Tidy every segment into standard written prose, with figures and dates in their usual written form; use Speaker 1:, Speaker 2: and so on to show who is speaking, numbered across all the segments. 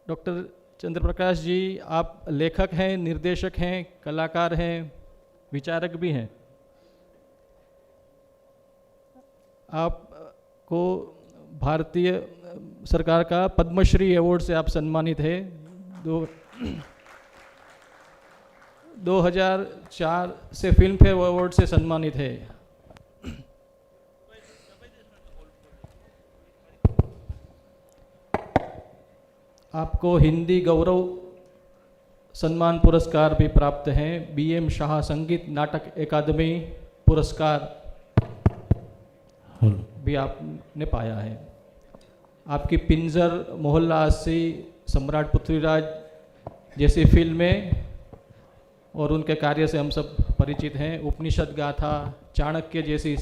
Speaker 1: Doctor चंद्र प्रकाश जी, आप लेखक हैं, निर्देशक हैं, कलाकार हैं, विचारक भी हैं। आपको भारतीय सरकार का पद्मश्री अवार्ड से आप सम्मानित हैं। 2004 से फिल्म फेयर अवार्ड से सम्मानित है। आपको हिंदी गौरव सम्मान पुरस्कार भी प्राप्त हैं। BM शाह संगीत नाटक अकादमी पुरस्कार भी आपने पाया है। आपकी पिंजर, मोहल्ला 80, सम्राट पृथ्वीराज जैसी फिल्में और उनके कार्य से हम सब परिचित हैं। उपनिषद गाथा, चाणक्य जैसी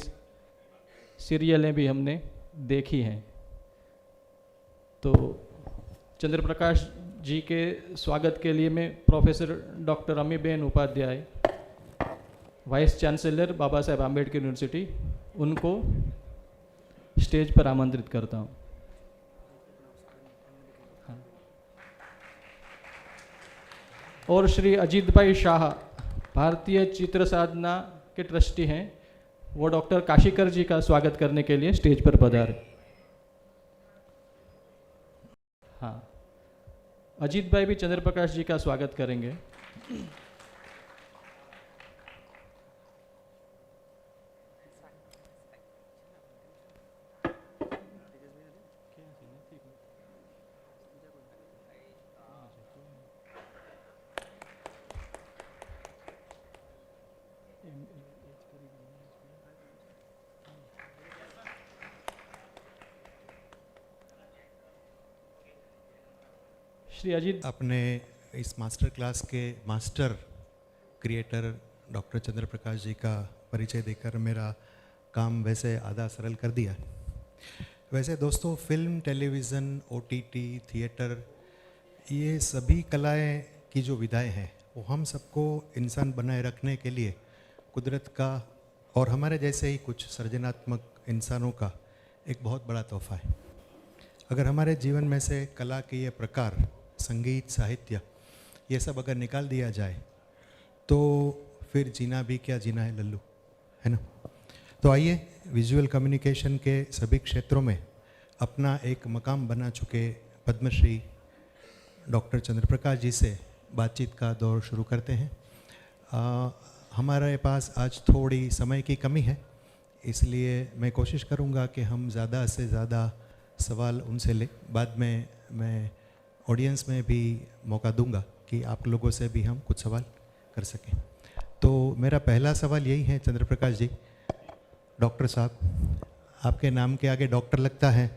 Speaker 1: सीरियलें भी हमने देखी हैं। तो चंद्र प्रकाश जी के स्वागत के लिए मैं professor doctor Amiben Upadhyay, vice chancellor Baba Saheb Ambedkar university, उनको स्टेज पर आमंत्रित करता हूँ। और श्री अजीत भाई शाह, भारतीय चित्र साधना के ट्रस्टी हैं, वो डॉक्टर काशीकर जी का स्वागत करने के लिए स्टेज पर पधारे। हाँ, अजीत भाई भी चंद्र प्रकाश जी का स्वागत करेंगे। श्री अजीत,
Speaker 2: अपने इस मास्टर क्लास के मास्टर क्रिएटर डॉक्टर चंद्र प्रकाश जी का परिचय देकर मेरा काम वैसे आधा सरल कर दिया। वैसे दोस्तों, फिल्म, टेलीविज़न, OTT, थिएटर, ये सभी कलाएं की जो विधाएं हैं वो हम सबको इंसान बनाए रखने के लिए कुदरत का और हमारे जैसे ही कुछ सृजनात्मक इंसानों का एक बहुत बड़ा तोहफा है। अगर हमारे जीवन में से कला के ये प्रकार, संगीत, साहित्य, ये सब अगर निकाल दिया जाए तो फिर जीना भी क्या जीना है लल्लू, है ना। तो आइए विजुअल कम्युनिकेशन के सभी क्षेत्रों में अपना एक मकाम बना चुके पद्मश्री डॉक्टर चंद्र प्रकाश जी से बातचीत का दौर शुरू करते हैं। हमारे पास आज थोड़ी समय की कमी है, इसलिए मैं कोशिश करूंगा कि हम ज़्यादा से ज़्यादा सवाल उनसे लें। बाद में मैं ऑडियंस में भी मौका दूंगा कि आप लोगों से भी हम कुछ सवाल कर सकें। तो मेरा पहला सवाल यही है, चंद्र प्रकाश जी, डॉक्टर साहब, आपके नाम के आगे डॉक्टर लगता है,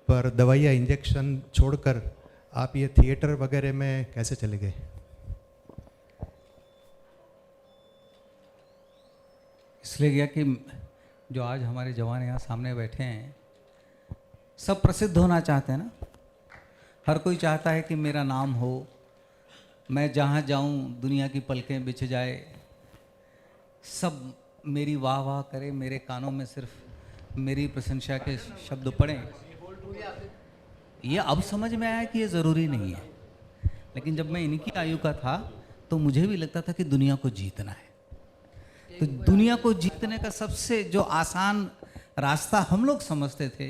Speaker 2: पर दवाइयाँ, इंजेक्शन छोड़कर आप ये थिएटर वगैरह में कैसे चले गए?
Speaker 3: इसलिए गया कि जो आज हमारे जवान यहाँ सामने बैठे हैं सब प्रसिद्ध होना चाहते हैं ना। हर कोई चाहता है कि मेरा नाम हो, मैं जहाँ जाऊँ दुनिया की पलकें बिछ जाए, सब मेरी वाह वाह करे, मेरे कानों में सिर्फ मेरी प्रशंसा के शब्द पड़ें। ये अब समझ में आया कि ये ज़रूरी नहीं है, लेकिन जब मैं इनकी आयु का था तो मुझे भी लगता था कि दुनिया को जीतना है। तो दुनिया को जीतने का सबसे जो आसान रास्ता हम लोग समझते थे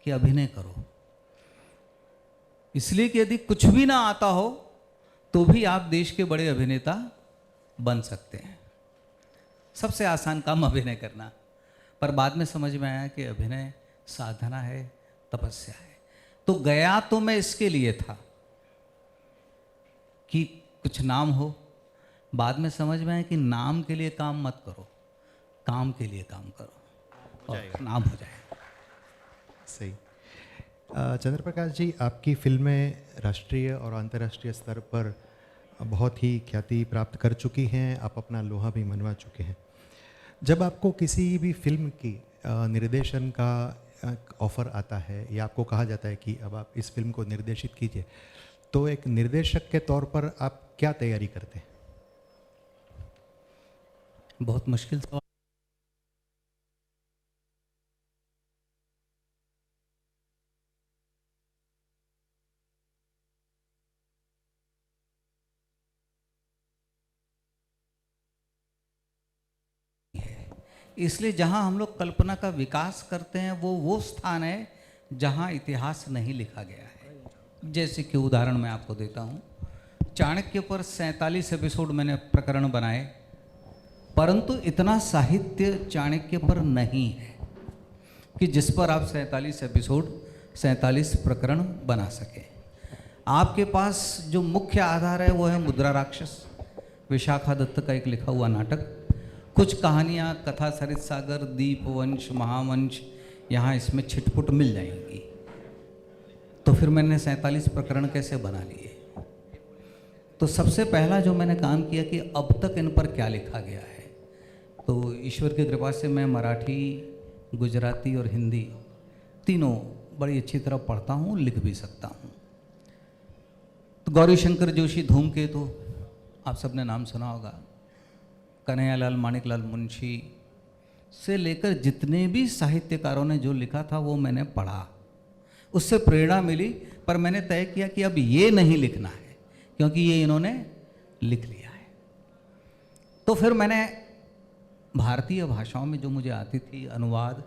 Speaker 3: कि अभिनय करो, इसलिए कि यदि कुछ भी ना आता हो तो भी आप देश के बड़े अभिनेता बन सकते हैं। सबसे आसान काम अभिनय करना। पर बाद में समझ में आया कि अभिनय साधना है, तपस्या है। तो गया तो मैं इसके लिए था कि कुछ नाम हो। बाद में समझ में आया कि नाम के लिए काम मत करो, काम के लिए काम करो और नाम हो जाए।
Speaker 2: सही। चंद्र प्रकाश जी, आपकी फिल्में राष्ट्रीय और अंतर्राष्ट्रीय स्तर पर बहुत ही ख्याति प्राप्त कर चुकी हैं, आप अपना लोहा भी मनवा चुके हैं। जब आपको किसी भी फिल्म की निर्देशन का ऑफ़र आता है या आपको कहा जाता है कि अब आप इस फिल्म को निर्देशित कीजिए, तो एक निर्देशक के तौर पर आप क्या तैयारी करते हैं?
Speaker 3: बहुत मुश्किल सवाल। इसलिए जहाँ हम लोग कल्पना का विकास करते हैं वो स्थान है जहाँ इतिहास नहीं लिखा गया है। जैसे कि उदाहरण मैं आपको देता हूँ, चाणक्य पर 47 एपिसोड मैंने प्रकरण बनाए, परंतु इतना साहित्य चाणक्य पर नहीं है कि जिस पर आप 47 एपिसोड 47 प्रकरण बना सके। आपके पास जो मुख्य आधार है वो है मुद्रा राक्षस, विशाखा दत्त का एक लिखा हुआ नाटक, कुछ कहानियाँ कथा सरित सागर, दीपवंश, महावंश यहाँ इसमें छिटपुट मिल जाएंगी। तो फिर मैंने 47 प्रकरण कैसे बना लिए? तो सबसे पहला जो मैंने काम किया कि अब तक इन पर क्या लिखा गया है। तो ईश्वर की कृपा से मैं मराठी, गुजराती और हिंदी तीनों बड़ी अच्छी तरह पढ़ता हूँ, लिख भी सकता हूँ। तो गौरी शंकर जोशी धूमकेतु आप सबने नाम सुना होगा, कन्हैयालाल माणिकलाल मुंशी से लेकर जितने भी साहित्यकारों ने जो लिखा था वो मैंने पढ़ा, उससे प्रेरणा मिली। पर मैंने तय किया कि अब ये नहीं लिखना है क्योंकि ये इन्होंने लिख लिया है। तो फिर मैंने भारतीय भाषाओं में जो मुझे आती थी अनुवाद,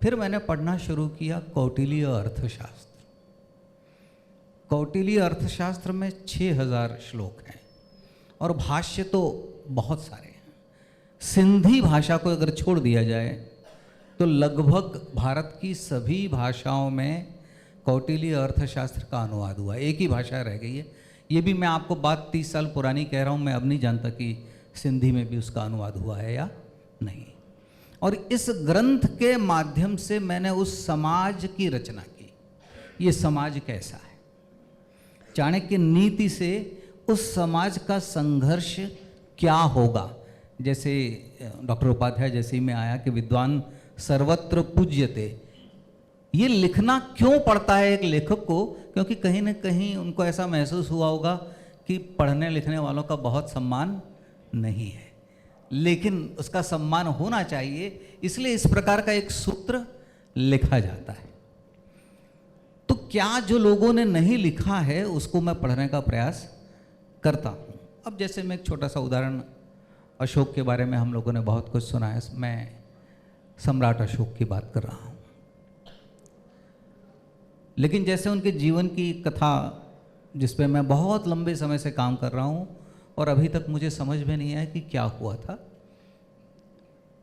Speaker 3: फिर मैंने पढ़ना शुरू किया कौटिल्य अर्थशास्त्र। कौटिल्य अर्थशास्त्र में 6000 श्लोक हैं और भाष्य तो बहुत सारे हैं। सिंधी भाषा को अगर छोड़ दिया जाए तो लगभग भारत की सभी भाषाओं में कौटिल्य अर्थशास्त्र का अनुवाद हुआ। एक ही भाषा रह गई है। ये भी मैं आपको बात 30 साल पुरानी कह रहा हूँ, मैं अब नहीं जानता कि सिंधी में भी उसका अनुवाद हुआ है या नहीं। और इस ग्रंथ के माध्यम से मैंने उस समाज की रचना की, ये समाज कैसा है, चाणक्य नीति से उस समाज का संघर्ष क्या होगा। जैसे डॉक्टर उपाध्याय जैसे ही में आया कि विद्वान सर्वत्र पूज्यते, ये लिखना क्यों पड़ता है एक लेखक को? क्योंकि कहीं ना कहीं उनको ऐसा महसूस हुआ होगा कि पढ़ने लिखने वालों का बहुत सम्मान नहीं है, लेकिन उसका सम्मान होना चाहिए, इसलिए इस प्रकार का एक सूत्र लिखा जाता है। तो क्या जो लोगों ने नहीं लिखा है उसको मैं पढ़ने का प्रयास करता हूँ। अब जैसे मैं एक छोटा सा उदाहरण, अशोक के बारे में हम लोगों ने बहुत कुछ सुना है, मैं सम्राट अशोक की बात कर रहा हूँ। लेकिन जैसे उनके जीवन की कथा जिस पे मैं बहुत लंबे समय से काम कर रहा हूँ और अभी तक मुझे समझ में नहीं आया कि क्या हुआ था,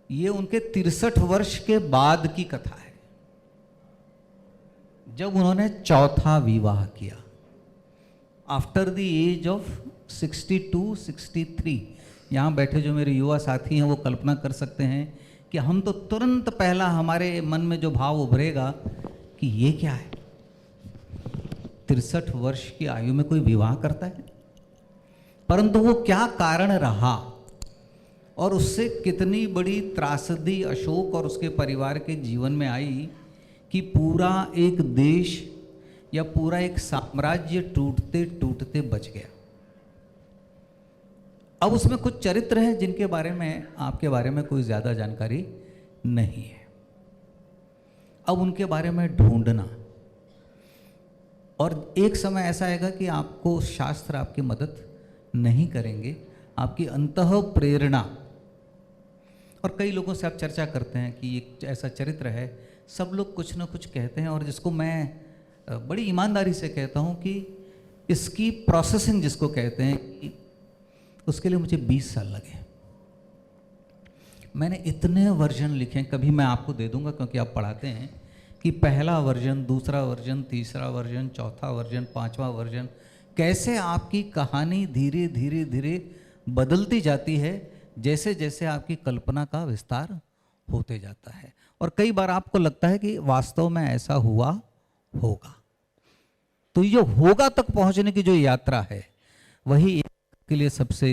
Speaker 3: ये उनके 63 वर्ष के बाद की कथा है, जब उन्होंने चौथा विवाह किया, आफ्टर द एज ऑफ 62-63। यहाँ बैठे जो मेरे युवा साथी हैं वो कल्पना कर सकते हैं कि हम तो तुरंत पहला हमारे मन में जो भाव उभरेगा कि ये क्या है, 63 वर्ष की आयु में कोई विवाह करता है। परंतु वो क्या कारण रहा और उससे कितनी बड़ी त्रासदी अशोक और उसके परिवार के जीवन में आई कि पूरा एक देश या पूरा एक साम्राज्य टूटते टूटते बच गया। अब उसमें कुछ चरित्र हैं जिनके बारे में आपके बारे में कोई ज़्यादा जानकारी नहीं है। अब उनके बारे में ढूंढना, और एक समय ऐसा आएगा कि आपको शास्त्र आपकी मदद नहीं करेंगे, आपकी अंतः प्रेरणा। और कई लोगों से आप चर्चा करते हैं कि एक ऐसा चरित्र है, सब लोग कुछ ना कुछ कहते हैं, और जिसको मैं बड़ी ईमानदारी से कहता हूँ कि इसकी प्रोसेसिंग जिसको कहते हैं कि उसके लिए मुझे 20 साल लगे। मैंने इतने वर्जन लिखे, कभी मैं आपको दे दूंगा क्योंकि आप पढ़ाते हैं, कि पहला वर्जन, दूसरा वर्जन, तीसरा वर्जन, चौथा वर्जन, 5वां वर्जन, कैसे आपकी कहानी धीरे धीरे धीरे बदलती जाती है जैसे जैसे आपकी कल्पना का विस्तार होते जाता है। और कई बार आपको लगता है कि वास्तव में ऐसा हुआ होगा। तो ये होगा तक पहुंचने की जो यात्रा है वही एक के लिए सबसे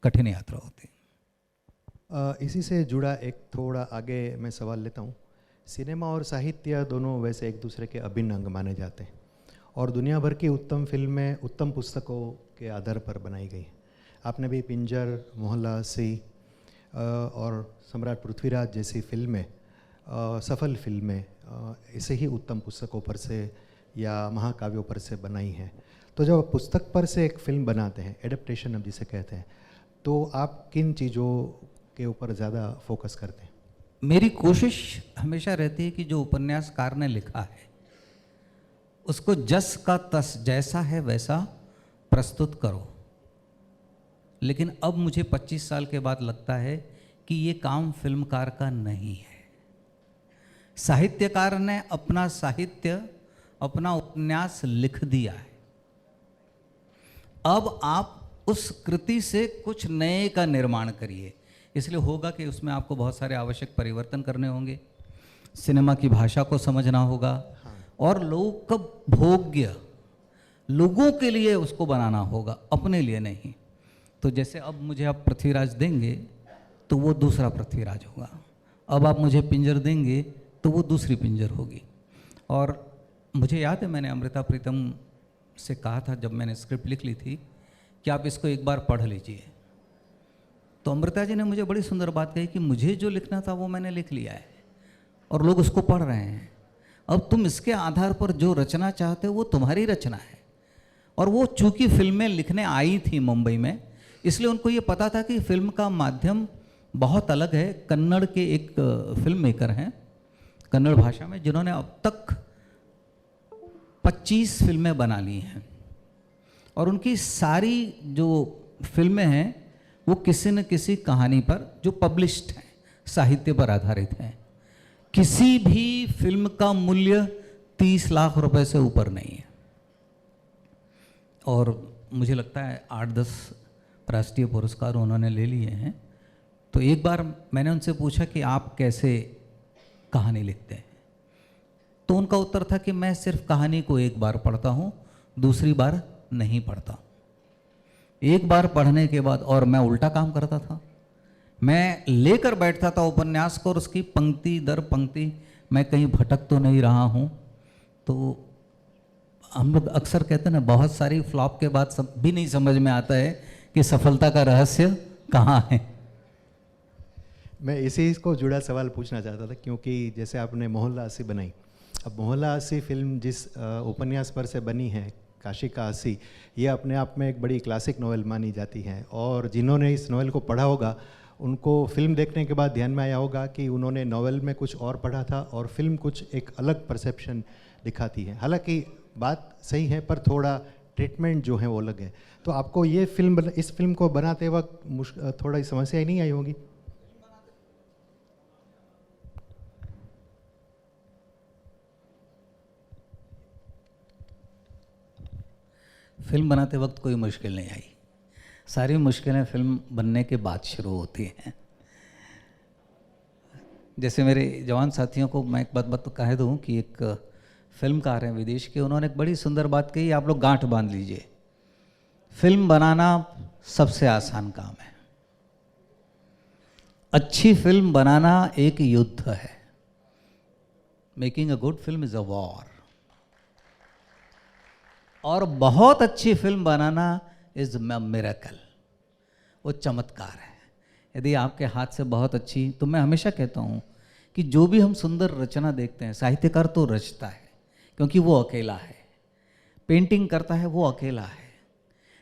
Speaker 3: कठिन यात्रा होती है।
Speaker 2: इसी से जुड़ा एक थोड़ा आगे मैं सवाल लेता हूँ। सिनेमा और साहित्य दोनों वैसे एक दूसरे के अभिन्न अंग माने जाते हैं और दुनिया भर की उत्तम फिल्में उत्तम पुस्तकों के आधार पर बनाई गई हैं। आपने भी पिंजर, मोहल्ला अस्सी और सम्राट पृथ्वीराज जैसी फिल्में, सफल फिल्में इसे ही उत्तम पुस्तकों पर से या महाकाव्यों पर से बनाई हैं। तो जब पुस्तक पर से एक फिल्म बनाते हैं, एडेप्टेशन अब जिसे कहते हैं, तो आप किन चीज़ों के ऊपर ज़्यादा फोकस करते हैं?
Speaker 3: मेरी कोशिश हमेशा रहती है कि जो उपन्यासकार ने लिखा है उसको जस का तस, जैसा है वैसा प्रस्तुत करो। लेकिन अब मुझे 25 साल के बाद लगता है कि ये काम फिल्मकार का नहीं है। साहित्यकार ने अपना साहित्य, अपना उपन्यास लिख दिया है। अब आप उस कृति से कुछ नए का निर्माण करिए। इसलिए होगा कि उसमें आपको बहुत सारे आवश्यक परिवर्तन करने होंगे, सिनेमा की भाषा को समझना होगा, और लोगों का भोग्य, लोगों के लिए उसको बनाना होगा, अपने लिए नहीं। तो जैसे अब मुझे आप पृथ्वीराज देंगे तो वो दूसरा पृथ्वीराज होगा, अब आप मुझे पिंजर देंगे तो वो दूसरी पिंजर होगी। और मुझे याद है मैंने अमृता प्रीतम से कहा था जब मैंने स्क्रिप्ट लिख ली थी कि आप इसको एक बार पढ़ लीजिए। तो अमृता जी ने मुझे बड़ी सुंदर बात कही कि मुझे जो लिखना था वो मैंने लिख लिया है और लोग उसको पढ़ रहे हैं। अब तुम इसके आधार पर जो रचना चाहते हो वो तुम्हारी रचना है। और वो चूंकि फिल्में लिखने आई थी मुंबई में, इसलिए उनको ये पता था कि फिल्म का माध्यम बहुत अलग है। कन्नड़ के एक फिल्म मेकर हैं कन्नड़ भाषा में, जिन्होंने अब तक 25 फिल्में बना ली हैं, और उनकी सारी जो फिल्में हैं वो किसी न किसी कहानी पर जो पब्लिश्ड हैं, साहित्य पर आधारित हैं। किसी भी फिल्म का मूल्य 30 लाख रुपए से ऊपर नहीं है। और मुझे लगता है 8-10 राष्ट्रीय पुरस्कार उन्होंने ले लिए हैं। तो एक बार मैंने उनसे पूछा कि आप कैसे कहानी लिखते हैं, तो उनका उत्तर था कि मैं सिर्फ कहानी को एक बार पढ़ता हूँ, दूसरी बार नहीं पढ़ता। एक बार पढ़ने के बाद, और मैं उल्टा काम करता था, मैं लेकर बैठता था उपन्यास को और उसकी पंक्ति दर पंक्ति, मैं कहीं भटक तो नहीं रहा हूँ। तो हम लोग अक्सर कहते हैं ना, बहुत सारी फ्लॉप के बाद सब भी नहीं समझ में आता है कि सफलता का रहस्य कहाँ है।
Speaker 2: मैं इसी को जुड़ा सवाल पूछना चाहता था, क्योंकि जैसे आपने मोहल्ला अस्सी बनाई, अब मोहल्ला अस्सी फिल्म जिस उपन्यास पर से बनी है, काशी का अस्सी, ये अपने आप में एक बड़ी क्लासिक नॉवेल मानी जाती है। और जिन्होंने इस नॉवेल को पढ़ा होगा उनको फिल्म देखने के बाद ध्यान में आया होगा कि उन्होंने नॉवेल में कुछ और पढ़ा था और फिल्म कुछ एक अलग परसेप्शन दिखाती है। हालांकि बात सही है, पर थोड़ा ट्रीटमेंट जो है वो अलग है। तो आपको ये फिल्म, इस फिल्म को बनाते वक्त थोड़ा समस्या ही नहीं आई होगी?
Speaker 3: फिल्म बनाते वक्त कोई मुश्किल नहीं आई। सारी मुश्किलें फिल्म बनने के बाद शुरू होती हैं। जैसे मेरे जवान साथियों को मैं एक बात तो कह दूं कि एक फिल्मकार हैं विदेश के, उन्होंने एक बड़ी सुंदर बात कही, आप लोग गांठ बांध लीजिए, फिल्म बनाना सबसे आसान काम है, अच्छी फिल्म बनाना एक युद्ध है। Making a good film is a war. और बहुत अच्छी फिल्म बनाना इज मिरेकल, वो चमत्कार है। यदि आपके हाथ से बहुत अच्छी, तो मैं हमेशा कहता हूँ कि जो भी हम सुंदर रचना देखते हैं, साहित्यकार तो रचता है क्योंकि वो अकेला है, पेंटिंग करता है वो अकेला है,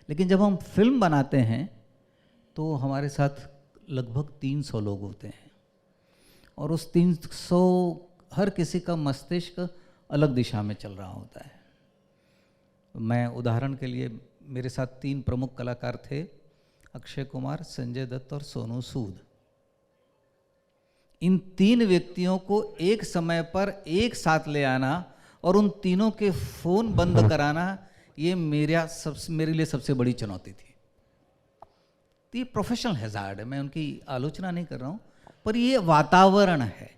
Speaker 3: लेकिन जब हम फिल्म बनाते हैं तो हमारे साथ लगभग 300 लोग होते हैं, और उस 300 हर किसी का मस्तिष्क अलग दिशा में चल रहा होता है। मैं उदाहरण के लिए, मेरे साथ 3 प्रमुख कलाकार थे, अक्षय कुमार, संजय दत्त और सोनू सूद। इन 3 व्यक्तियों को एक समय पर एक साथ ले आना और उन तीनों के फोन बंद कराना, ये मेरे लिए सबसे बड़ी चुनौती थी। तो ये प्रोफेशनल हैजार्ड है, मैं उनकी आलोचना नहीं कर रहा हूँ, पर ये वातावरण है।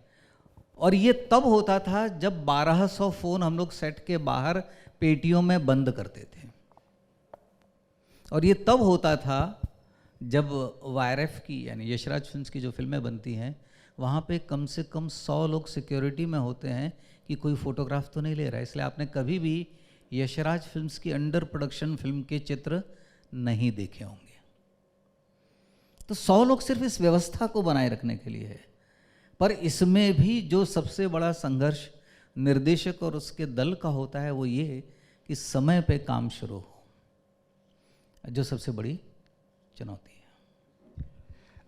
Speaker 3: और ये तब होता था जब 1200 फोन हम लोग सेट के बाहर पेटियों में बंद करते थे, और ये तब होता था जब वायरएफ की यानी यशराज फिल्म्स की जो फिल्में बनती हैं, वहाँ पे कम से कम 100 लोग सिक्योरिटी में होते हैं कि कोई फोटोग्राफ तो नहीं ले रहा है। इसलिए आपने कभी भी यशराज फिल्म्स की अंडर प्रोडक्शन फिल्म के चित्र नहीं देखे होंगे। तो 100 लोग सिर्फ इस व्यवस्था को बनाए रखने के लिए है। पर इसमें भी जो सबसे बड़ा संघर्ष निर्देशक और उसके दल का होता है वो ये कि समय पे काम शुरू हो, जो सबसे बड़ी चुनौती है।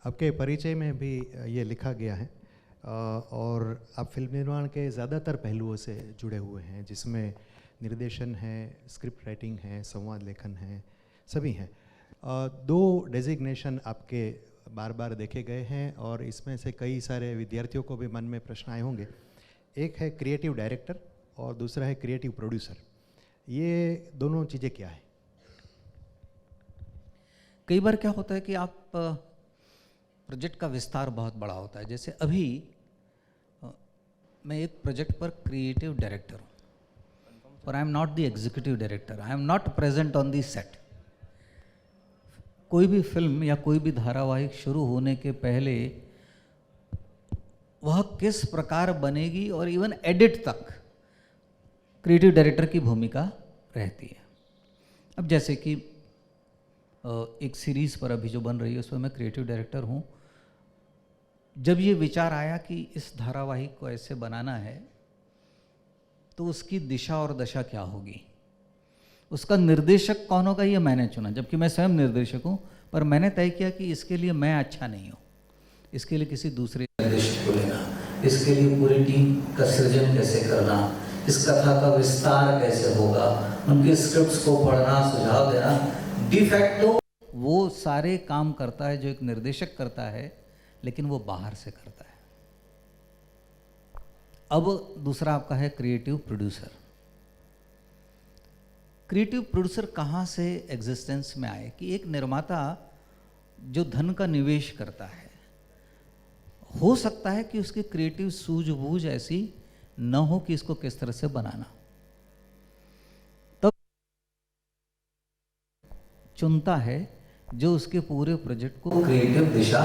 Speaker 2: आपके परिचय में भी ये लिखा गया है और आप फिल्म निर्माण के ज़्यादातर पहलुओं से जुड़े हुए हैं, जिसमें निर्देशन है, स्क्रिप्ट राइटिंग है, संवाद लेखन है, सभी हैं। दो डेजिग्नेशन आपके बार बार देखे गए हैं और इसमें से कई सारे विद्यार्थियों को भी मन में प्रश्न आए होंगे। एक है क्रिएटिव डायरेक्टर और दूसरा है क्रिएटिव प्रोड्यूसर। ये दोनों चीज़ें क्या है?
Speaker 3: कई बार क्या होता है कि आप प्रोजेक्ट का विस्तार बहुत बड़ा होता है। जैसे अभी मैं एक प्रोजेक्ट पर क्रिएटिव डायरेक्टर हूँ और I am not the executive director, I am not present on the set. कोई भी फिल्म या कोई भी धारावाहिक शुरू होने के पहले वह किस प्रकार बनेगी और इवन एडिट तक क्रिएटिव डायरेक्टर की भूमिका रहती है। अब जैसे कि एक सीरीज़ पर अभी जो बन रही है उसमें मैं क्रिएटिव डायरेक्टर हूँ। जब ये विचार आया कि इस धारावाहिक को ऐसे बनाना है तो उसकी दिशा और दशा क्या होगी, उसका निर्देशक कौन होगा, ये मैंने चुना। जबकि मैं स्वयं निर्देशक हूँ, पर मैंने तय किया कि इसके लिए मैं अच्छा नहीं हूँ, इसके लिए किसी दूसरे निर्देशक को लेना, इसके लिए पूरी टीम का सृजन कैसे करना, इस कथा का विस्तार कैसे होगा, उनके स्क्रिप्ट्स को पढ़ना, सुझाव देना। डिफैक्टो वो सारे काम करता है जो एक निर्देशक करता है, लेकिन वो बाहर से करता है। अब दूसरा आपका है क्रिएटिव प्रोड्यूसर। क्रिएटिव प्रोड्यूसर कहाँ से एग्जिस्टेंस में आए कि एक निर्माता जो धन का निवेश करता है, हो सकता है कि उसकी क्रिएटिव सूझबूझ ऐसी न हो कि इसको किस तरह से बनाना, तब चुनता है जो उसके पूरे प्रोजेक्ट को क्रिएटिव दिशा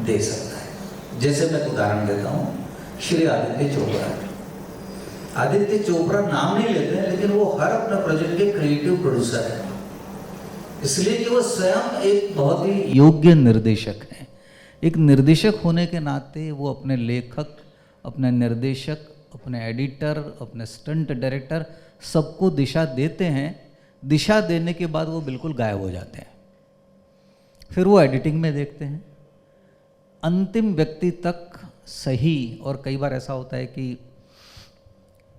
Speaker 3: दे सकता है। जैसे मैं उदाहरण देता हूँ, श्री आदित्य चोपड़ा। आदित्य चोपड़ा नाम नहीं लेते हैं, लेकिन वो हर अपने प्रोजेक्ट के क्रिएटिव प्रोड्यूसर है, इसलिए कि वो स्वयं एक बहुत ही योग्य निर्देशक हैं। एक निर्देशक होने के नाते वो अपने लेखक, अपने निर्देशक, अपने एडिटर, अपने स्टंट डायरेक्टर सबको दिशा देते हैं। दिशा देने के बाद वो बिल्कुल गायब हो जाते हैं, फिर वो एडिटिंग में देखते हैं, अंतिम व्यक्ति तक सही। और कई बार ऐसा होता है कि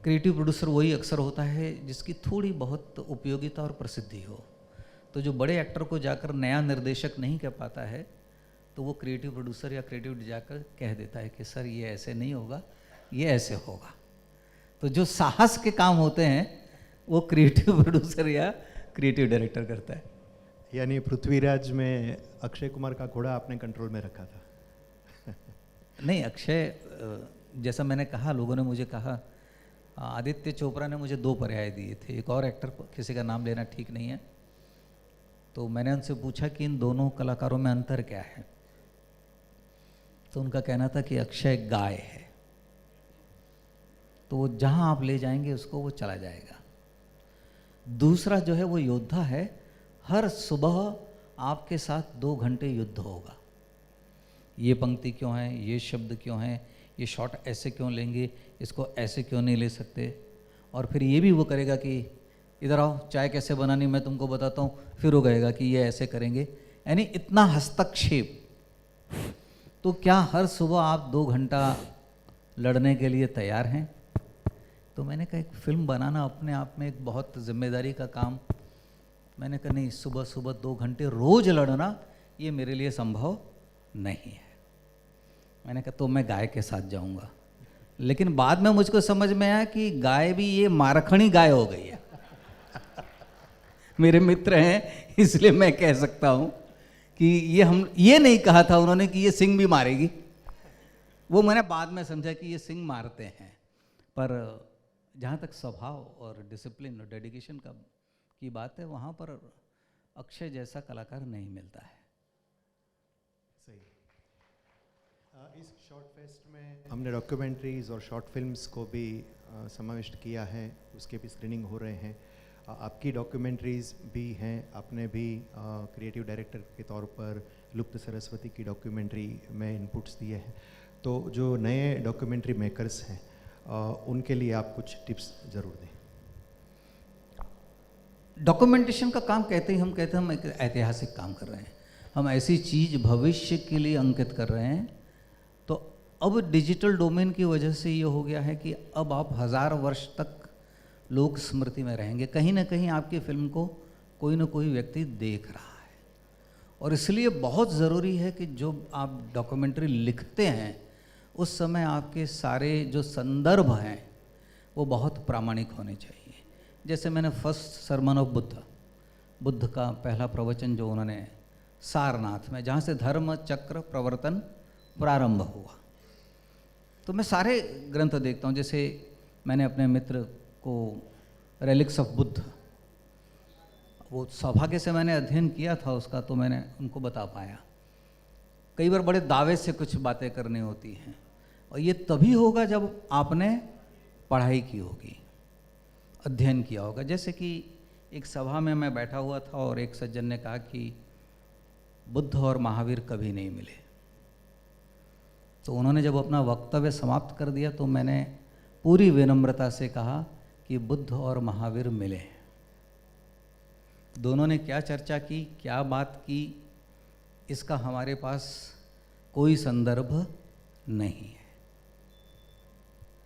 Speaker 3: क्रिएटिव प्रोड्यूसर वही अक्सर होता है जिसकी थोड़ी बहुत उपयोगिता और प्रसिद्धि हो। तो जो बड़े एक्टर को जाकर नया निर्देशक नहीं कह पाता है, तो वो क्रिएटिव प्रोड्यूसर या क्रिएटिव जाकर कह देता है कि सर ये ऐसे नहीं होगा, ये ऐसे होगा। तो जो साहस के काम होते हैं वो क्रिएटिव प्रोड्यूसर या क्रिएटिव डायरेक्टर करता है।
Speaker 2: यानी पृथ्वीराज में अक्षय कुमार का घोड़ा आपने कंट्रोल में रखा था?
Speaker 3: नहीं, अक्षय, जैसा मैंने कहा, लोगों ने मुझे कहा, आदित्य चोपड़ा ने मुझे 2 पर्याय दिए थे। एक और एक्टर को, किसी का नाम लेना ठीक नहीं है, तो मैंने उनसे पूछा कि इन दोनों कलाकारों में अंतर क्या है, तो उनका कहना था कि अक्षय गाय है, तो वो जहां आप ले जाएंगे उसको वो चला जाएगा। दूसरा जो है वो योद्धा है, हर सुबह आपके साथ 2 घंटे युद्ध होगा। ये पंक्ति क्यों है, ये शब्द क्यों है, ये शॉट ऐसे क्यों लेंगे, इसको ऐसे क्यों नहीं ले सकते। और फिर ये भी वो करेगा कि इधर आओ, चाय कैसे बनानी मैं तुमको बताता हूँ, फिर वो कहेगा कि ये ऐसे करेंगे। यानी इतना हस्तक्षेप। तो क्या हर सुबह आप 2 घंटा लड़ने के लिए तैयार हैं? तो मैंने कहा एक फिल्म बनाना अपने आप में एक बहुत जिम्मेदारी का काम। मैंने कहा नहीं, सुबह सुबह 2 घंटे रोज लड़ना ये मेरे लिए संभव नहीं है। मैंने कहा तो मैं गाय के साथ जाऊंगा। लेकिन बाद में मुझको समझ में आया कि गाय भी ये मारखणी गाय हो गई है। मेरे मित्र हैं इसलिए मैं कह सकता हूँ कि ये नहीं कहा था उन्होंने कि ये सिंह भी मारेगी। वो मैंने बाद में समझा कि ये सिंह मारते हैं। पर जहाँ तक स्वभाव और डिसिप्लिन और डेडिकेशन की बात है, वहाँ पर अक्षय जैसा कलाकार नहीं मिलता है।
Speaker 2: सही। इस शॉर्ट फेस्ट में हमने डॉक्यूमेंट्रीज और शॉर्ट फिल्म्स को भी समाविष्ट किया है, उसके भी स्क्रीनिंग हो रहे हैं। आपकी डॉक्यूमेंट्रीज भी हैं, आपने भी क्रिएटिव डायरेक्टर के तौर पर लुप्त सरस्वती की डॉक्यूमेंट्री में इनपुट्स दिए हैं। तो जो नए डॉक्यूमेंट्री मेकर्स हैं उनके लिए आप कुछ टिप्स ज़रूर दें।
Speaker 3: डॉक्यूमेंटेशन का काम कहते ही हम कहते हैं हम एक ऐतिहासिक काम कर रहे हैं, हम ऐसी चीज़ भविष्य के लिए अंकित कर रहे हैं। तो अब डिजिटल डोमेन की वजह से ये हो गया है कि अब आप 1000 वर्ष तक लोक स्मृति में रहेंगे। कहीं ना कहीं आपकी फिल्म को कोई ना कोई व्यक्ति देख रहा है, और इसलिए बहुत ज़रूरी है कि जो आप डॉक्यूमेंट्री लिखते हैं उस समय आपके सारे जो संदर्भ हैं वो बहुत प्रामाणिक होने चाहिए। जैसे मैंने फर्स्ट सरमन ऑफ बुद्ध का पहला प्रवचन जो उन्होंने सारनाथ में, जहाँ से धर्म चक्र प्रवर्तन प्रारंभ हुआ, तो मैं सारे ग्रंथ देखता हूँ। जैसे मैंने अपने मित्र को रेलिक्स ऑफ बुद्ध, वो सौभाग्य से मैंने अध्ययन किया था उसका, तो मैंने उनको बता पाया। कई बार बड़े दावे से कुछ बातें करनी होती हैं, और ये तभी होगा जब आपने पढ़ाई की होगी, अध्ययन किया होगा। जैसे कि एक सभा में मैं बैठा हुआ था और एक सज्जन ने कहा कि बुद्ध और महावीर कभी नहीं मिले। तो उन्होंने जब अपना वक्तव्य समाप्त कर दिया तो मैंने पूरी विनम्रता से कहा कि बुद्ध और महावीर मिले। दोनों ने क्या चर्चा की, क्या बात की, इसका हमारे पास कोई संदर्भ नहीं है।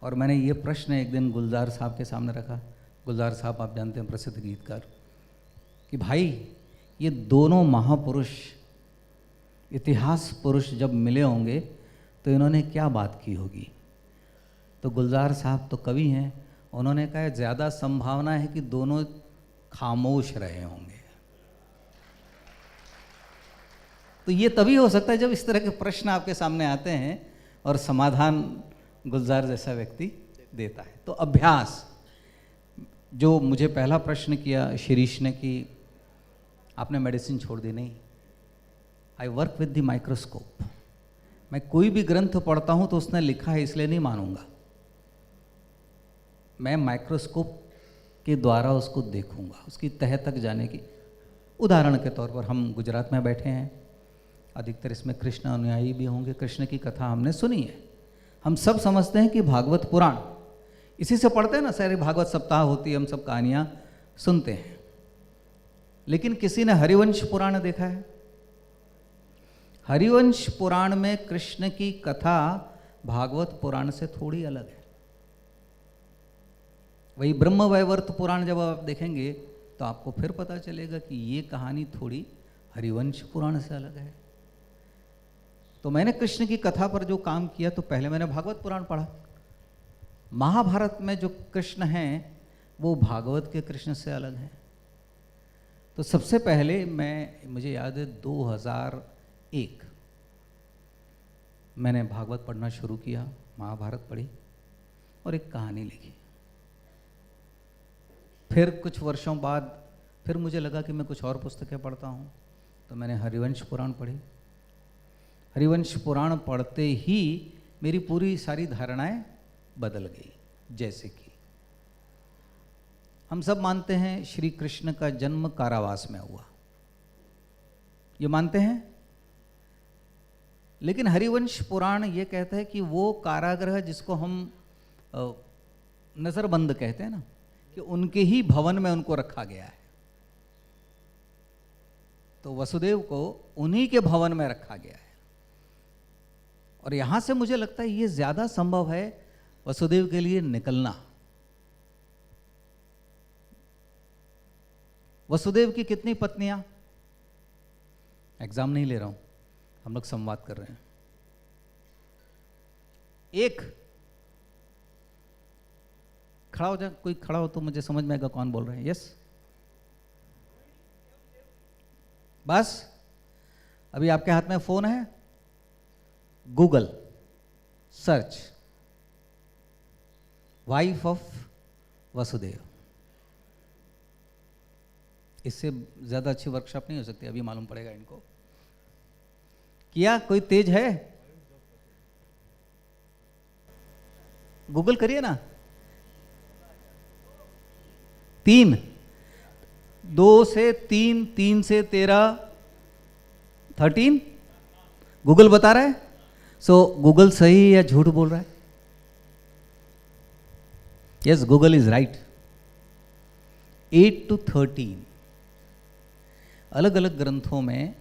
Speaker 3: और मैंने ये प्रश्न एक दिन गुलजार साहब के सामने रखा। गुलजार साहब आप जानते हैं, प्रसिद्ध गीतकार, कि भाई ये दोनों महापुरुष, इतिहास पुरुष जब मिले होंगे तो इन्होंने क्या बात की होगी। तो गुलजार साहब तो कवि हैं, उन्होंने कहा ज़्यादा संभावना है कि दोनों खामोश रहे होंगे। तो ये तभी हो सकता है जब इस तरह के प्रश्न आपके सामने आते हैं और समाधान गुलजार जैसा व्यक्ति देता है। तो अभ्यास, जो मुझे पहला प्रश्न किया शिरीष ने कि आपने मेडिसिन छोड़ दी, नहीं, I work with the microscope. मैं कोई भी ग्रंथ पढ़ता हूँ तो उसने लिखा है इसलिए नहीं मानूंगा, मैं माइक्रोस्कोप के द्वारा उसको देखूंगा, उसकी तह तक जाने की। उदाहरण के तौर पर हम गुजरात में बैठे हैं, अधिकतर इसमें कृष्ण अनुयायी भी होंगे, कृष्ण की कथा हमने सुनी है। हम सब समझते हैं कि भागवत पुराण, इसी से पढ़ते हैं ना, सारी भागवत सप्ताह होती है, हम सब कहानियाँ सुनते हैं। लेकिन किसी ने हरिवंश पुराण देखा है? हरिवंश पुराण में कृष्ण की कथा भागवत पुराण से थोड़ी अलग है। वही ब्रह्म वैवर्त पुराण जब आप देखेंगे तो आपको फिर पता चलेगा कि ये कहानी थोड़ी हरिवंश पुराण से अलग है। तो मैंने कृष्ण की कथा पर जो काम किया, तो पहले मैंने भागवत पुराण पढ़ा। महाभारत में जो कृष्ण हैं वो भागवत के कृष्ण से अलग हैं। तो सबसे पहले मुझे याद है 2001 मैंने भागवत पढ़ना शुरू किया, महाभारत पढ़ी और एक कहानी लिखी। फिर कुछ वर्षों बाद फिर मुझे लगा कि मैं कुछ और पुस्तकें पढ़ता हूँ, तो मैंने हरिवंश पुराण पढ़ी। हरिवंश पुराण पढ़ते ही मेरी पूरी सारी धारणाएं बदल गई। जैसे कि हम सब मानते हैं श्री कृष्ण का जन्म कारावास में हुआ, ये मानते हैं। लेकिन हरिवंश पुराण ये कहता है कि वो कारागृह जिसको हम नजरबंद कहते हैं ना, कि उनके ही भवन में उनको रखा गया है। तो वसुदेव को उन्हीं के भवन में रखा गया है। और यहां से मुझे लगता है ये ज्यादा संभव है वसुदेव के लिए निकलना। वसुदेव की कितनी पत्नियां? एग्जाम नहीं ले रहा हूं, हम लोग संवाद कर रहे हैं। एक खड़ा हो जाए, कोई खड़ा हो तो मुझे समझ में आएगा कौन बोल रहे हैं। यस, बस अभी आपके हाथ में फोन है, Google search wife of Vasudev. इससे ज्यादा अच्छी वर्कशॉप नहीं हो सकती, अभी मालूम पड़ेगा इनको। किया? कोई तेज है? गूगल करिए ना। 3, 2 से 3, 3 से 13, 13 गूगल बता रहा है। सो गूगल सही है या झूठ बोल रहा है? Yes, Google is right. 8 to 13 अलग अलग ग्रंथों में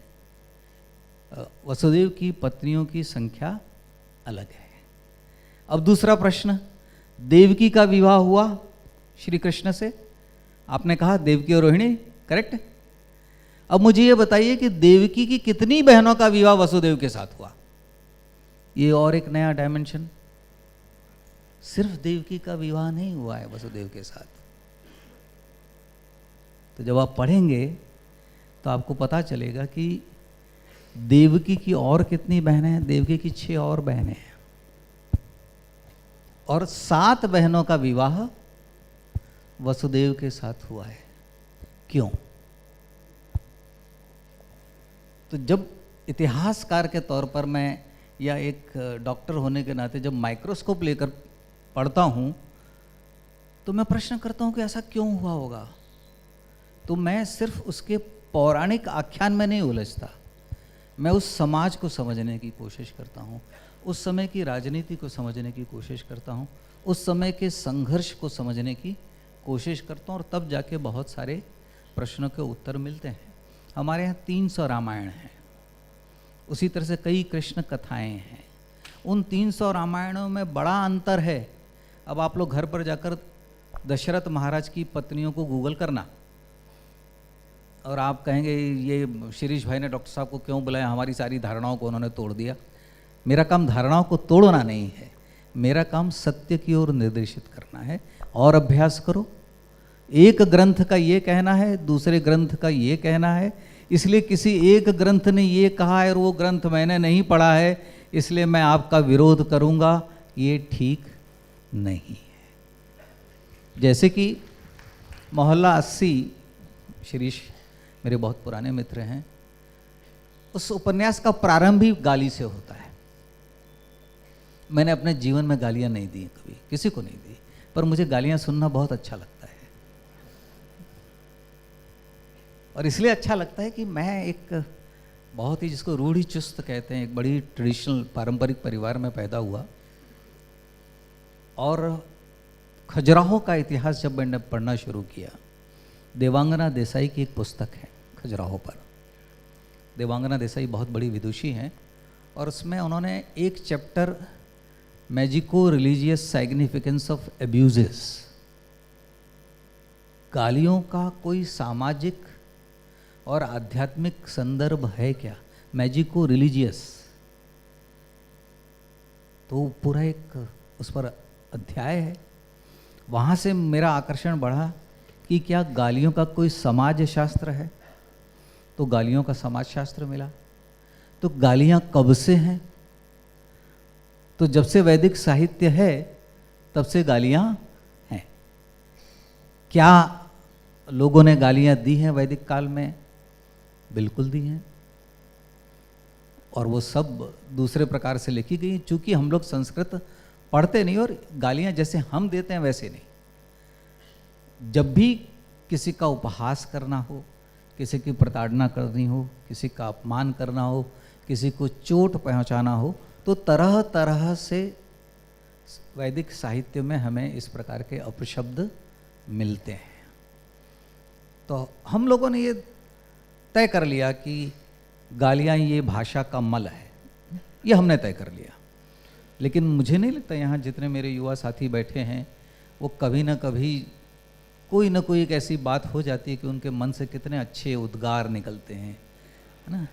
Speaker 3: वसुदेव की पत्नियों की संख्या अलग है। अब दूसरा प्रश्न, देवकी का विवाह हुआ श्री कृष्ण से, आपने कहा देवकी और रोहिणी, करेक्ट। अब मुझे ये बताइए कि देवकी की कितनी बहनों का विवाह वसुदेव के साथ हुआ? ये और एक नया डायमेंशन। सिर्फ देवकी का विवाह नहीं हुआ है वसुदेव के साथ। तो जब आप पढ़ेंगे तो आपको पता चलेगा कि देवकी की और कितनी बहनें हैं? देवकी की 6 और बहनें हैं, और 7 बहनों का विवाह वसुदेव के साथ हुआ है। क्यों? तो जब इतिहासकार के तौर पर मैं, या एक डॉक्टर होने के नाते जब माइक्रोस्कोप लेकर पढ़ता हूँ, तो मैं प्रश्न करता हूँ कि ऐसा क्यों हुआ होगा। तो मैं सिर्फ उसके पौराणिक आख्यान में नहीं उलझता, मैं उस समाज को समझने की कोशिश करता हूँ, उस समय की राजनीति को समझने की कोशिश करता हूँ, उस समय के संघर्ष को समझने की कोशिश करता हूँ, और तब जाके बहुत सारे प्रश्नों के उत्तर मिलते हैं। हमारे यहाँ 300 रामायण हैं, उसी तरह से कई कृष्ण कथाएं हैं। उन 300 रामायणों में बड़ा अंतर है। अब आप लोग घर पर जाकर दशरथ महाराज की पत्नियों को गूगल करना, और आप कहेंगे ये शिरीष भाई ने डॉक्टर साहब को क्यों बुलाया, हमारी सारी धारणाओं को उन्होंने तोड़ दिया। मेरा काम धारणाओं को तोड़ना नहीं है, मेरा काम सत्य की ओर निर्देशित करना है। और अभ्यास करो। एक ग्रंथ का ये कहना है, दूसरे ग्रंथ का ये कहना है, इसलिए किसी एक ग्रंथ ने ये कहा है और वो ग्रंथ मैंने नहीं पढ़ा है, इसलिए मैं आपका विरोध करूंगा, ये ठीक नहीं है। जैसे कि मोहल्ला 80, शिरीष मेरे बहुत पुराने मित्र हैं, उस उपन्यास का प्रारंभ ही गाली से होता है। मैंने अपने जीवन में गालियां नहीं दी कभी, किसी को नहीं दी, पर मुझे गालियां सुनना बहुत अच्छा लगता है। और इसलिए अच्छा लगता है कि मैं एक बहुत ही, जिसको रूढ़ि चुस्त कहते हैं, एक बड़ी ट्रेडिशनल पारंपरिक परिवार में पैदा हुआ, और खजुराहो का इतिहास जब मैंने पढ़ना शुरू किया, देवांगना देसाई की एक पुस्तक है खजुराहो पर। देवांगना देसाई बहुत बड़ी विदुषी हैं, और उसमें उन्होंने एक chapter magico religious significance of abuses, गालियों का कोई सामाजिक और आध्यात्मिक संदर्भ है क्या, मैजिको रिलीजियस, तो पूरा एक उस पर अध्याय है। वहाँ से मेरा आकर्षण बढ़ा कि क्या गालियों का कोई समाज शास्त्र है, तो गालियों का समाज शास्त्र मिला। तो गालियाँ कब से हैं? तो जब से वैदिक साहित्य है तब से गालियाँ हैं। क्या लोगों ने गालियाँ दी हैं वैदिक काल में? बिल्कुल दी हैं, और वो सब दूसरे प्रकार से लिखी गई। चूँकि हम लोग संस्कृत पढ़ते नहीं, और गालियाँ जैसे हम देते हैं वैसे नहीं। जब भी किसी का उपहास करना हो, किसी की प्रताड़ना करनी हो, किसी का अपमान करना हो, किसी को चोट पहुंचाना हो, तो तरह तरह से वैदिक साहित्य में हमें इस प्रकार के अपशब्द मिलते हैं। तो हम लोगों ने ये तय कर लिया कि गालियाँ ये भाषा का मल है, ये हमने तय कर लिया। लेकिन मुझे नहीं लगता यहाँ जितने मेरे युवा साथी बैठे हैं, वो कभी ना कभी कोई ना कोई एक ऐसी बात हो जाती है कि उनके मन से कितने अच्छे उद्गार निकलते हैं, है ना।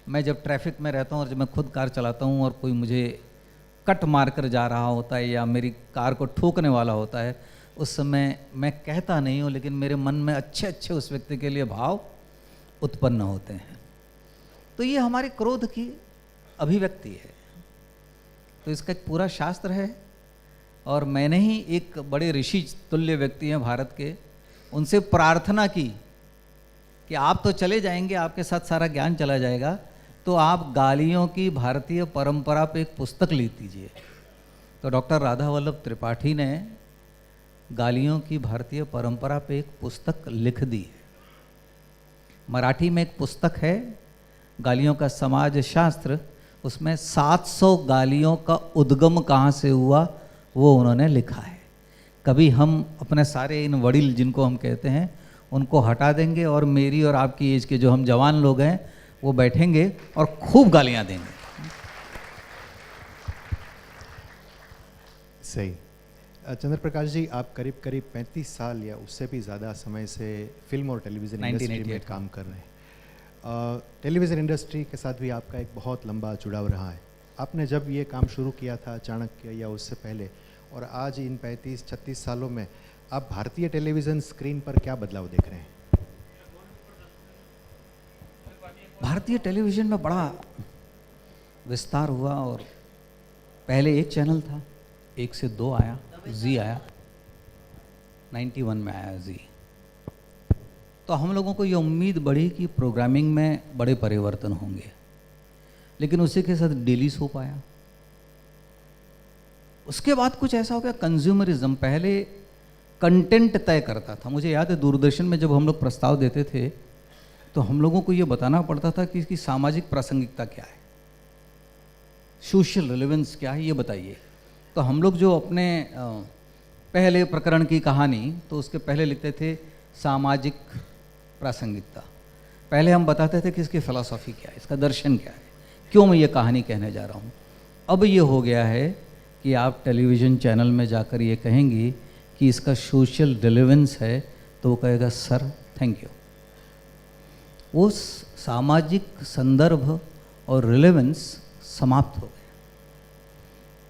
Speaker 3: मैं जब ट्रैफिक में रहता हूँ और जब मैं खुद कार चलाता हूँ और कोई मुझे कट मार कर जा रहा होता है या मेरी कार को ठोकने वाला होता है, उस समय मैं कहता नहीं हूँ, लेकिन मेरे मन में अच्छे अच्छे उस व्यक्ति के लिए भाव उत्पन्न होते हैं। तो ये हमारे क्रोध की अभिव्यक्ति है। तो इसका एक पूरा शास्त्र है, और मैंने ही एक बड़े ऋषि तुल्य व्यक्ति हैं भारत के, उनसे प्रार्थना की कि आप तो चले जाएंगे, आपके साथ सारा ज्ञान चला जाएगा, तो आप गालियों की भारतीय परंपरा पे एक पुस्तक लिख दीजिए। तो डॉक्टर राधा वल्लभ त्रिपाठी ने गालियों की भारतीय परंपरा पे एक पुस्तक लिख दी है। मराठी में एक पुस्तक है गालियों का समाज शास्त्र, उसमें 700 गालियों का उद्गम कहाँ से हुआ वो उन्होंने लिखा है। कभी हम अपने सारे इन वडील जिनको हम कहते हैं उनको हटा देंगे, और मेरी और आपकी एज के जो हम जवान लोग हैं वो बैठेंगे और खूब गालियाँ देंगे।
Speaker 2: सही। चंद्र प्रकाश जी, आप करीब करीब 35 साल या उससे भी ज़्यादा समय से फिल्म और टेलीविज़न इंडस्ट्री में
Speaker 3: 1988
Speaker 2: काम कर रहे हैं। टेलीविज़न इंडस्ट्री के साथ भी आपका एक बहुत लंबा जुड़ाव रहा है। आपने जब ये काम शुरू किया था चाणक्य या उससे पहले, और आज इन 35-36 सालों में आप भारतीय टेलीविज़न स्क्रीन पर क्या बदलाव देख रहे हैं?
Speaker 3: भारतीय टेलीविज़न में बड़ा विस्तार हुआ और पहले एक चैनल था, 1 से 2 आया, जी आया, 91 में आया जी। तो हम लोगों को ये उम्मीद बढ़ी कि प्रोग्रामिंग में बड़े परिवर्तन होंगे, लेकिन उसी के साथ डेली सोप आया। उसके बाद कुछ ऐसा हो गया, कंज्यूमरिज्म पहले कंटेंट तय करता था। मुझे याद है दूरदर्शन में जब हम लोग प्रस्ताव देते थे तो हम लोगों को ये बताना पड़ता था कि इसकी सामाजिक प्रासंगिकता क्या है, सोशल रिलेवेंस क्या है, ये बताइए। तो हम लोग जो अपने पहले प्रकरण की कहानी, तो उसके पहले लिखते थे सामाजिक प्रासंगिकता। पहले हम बताते थे कि इसकी फ़िलॉसफी क्या है, इसका दर्शन क्या है, क्यों मैं ये कहानी कहने जा रहा हूँ। अब ये हो गया है कि आप टेलीविज़न चैनल में जाकर ये कहेंगी कि इसका सोशल रिलेवेंस है, तो वो कहेगा सर थैंक यू। वो सामाजिक संदर्भ और रिलेवेंस समाप्त हो गया।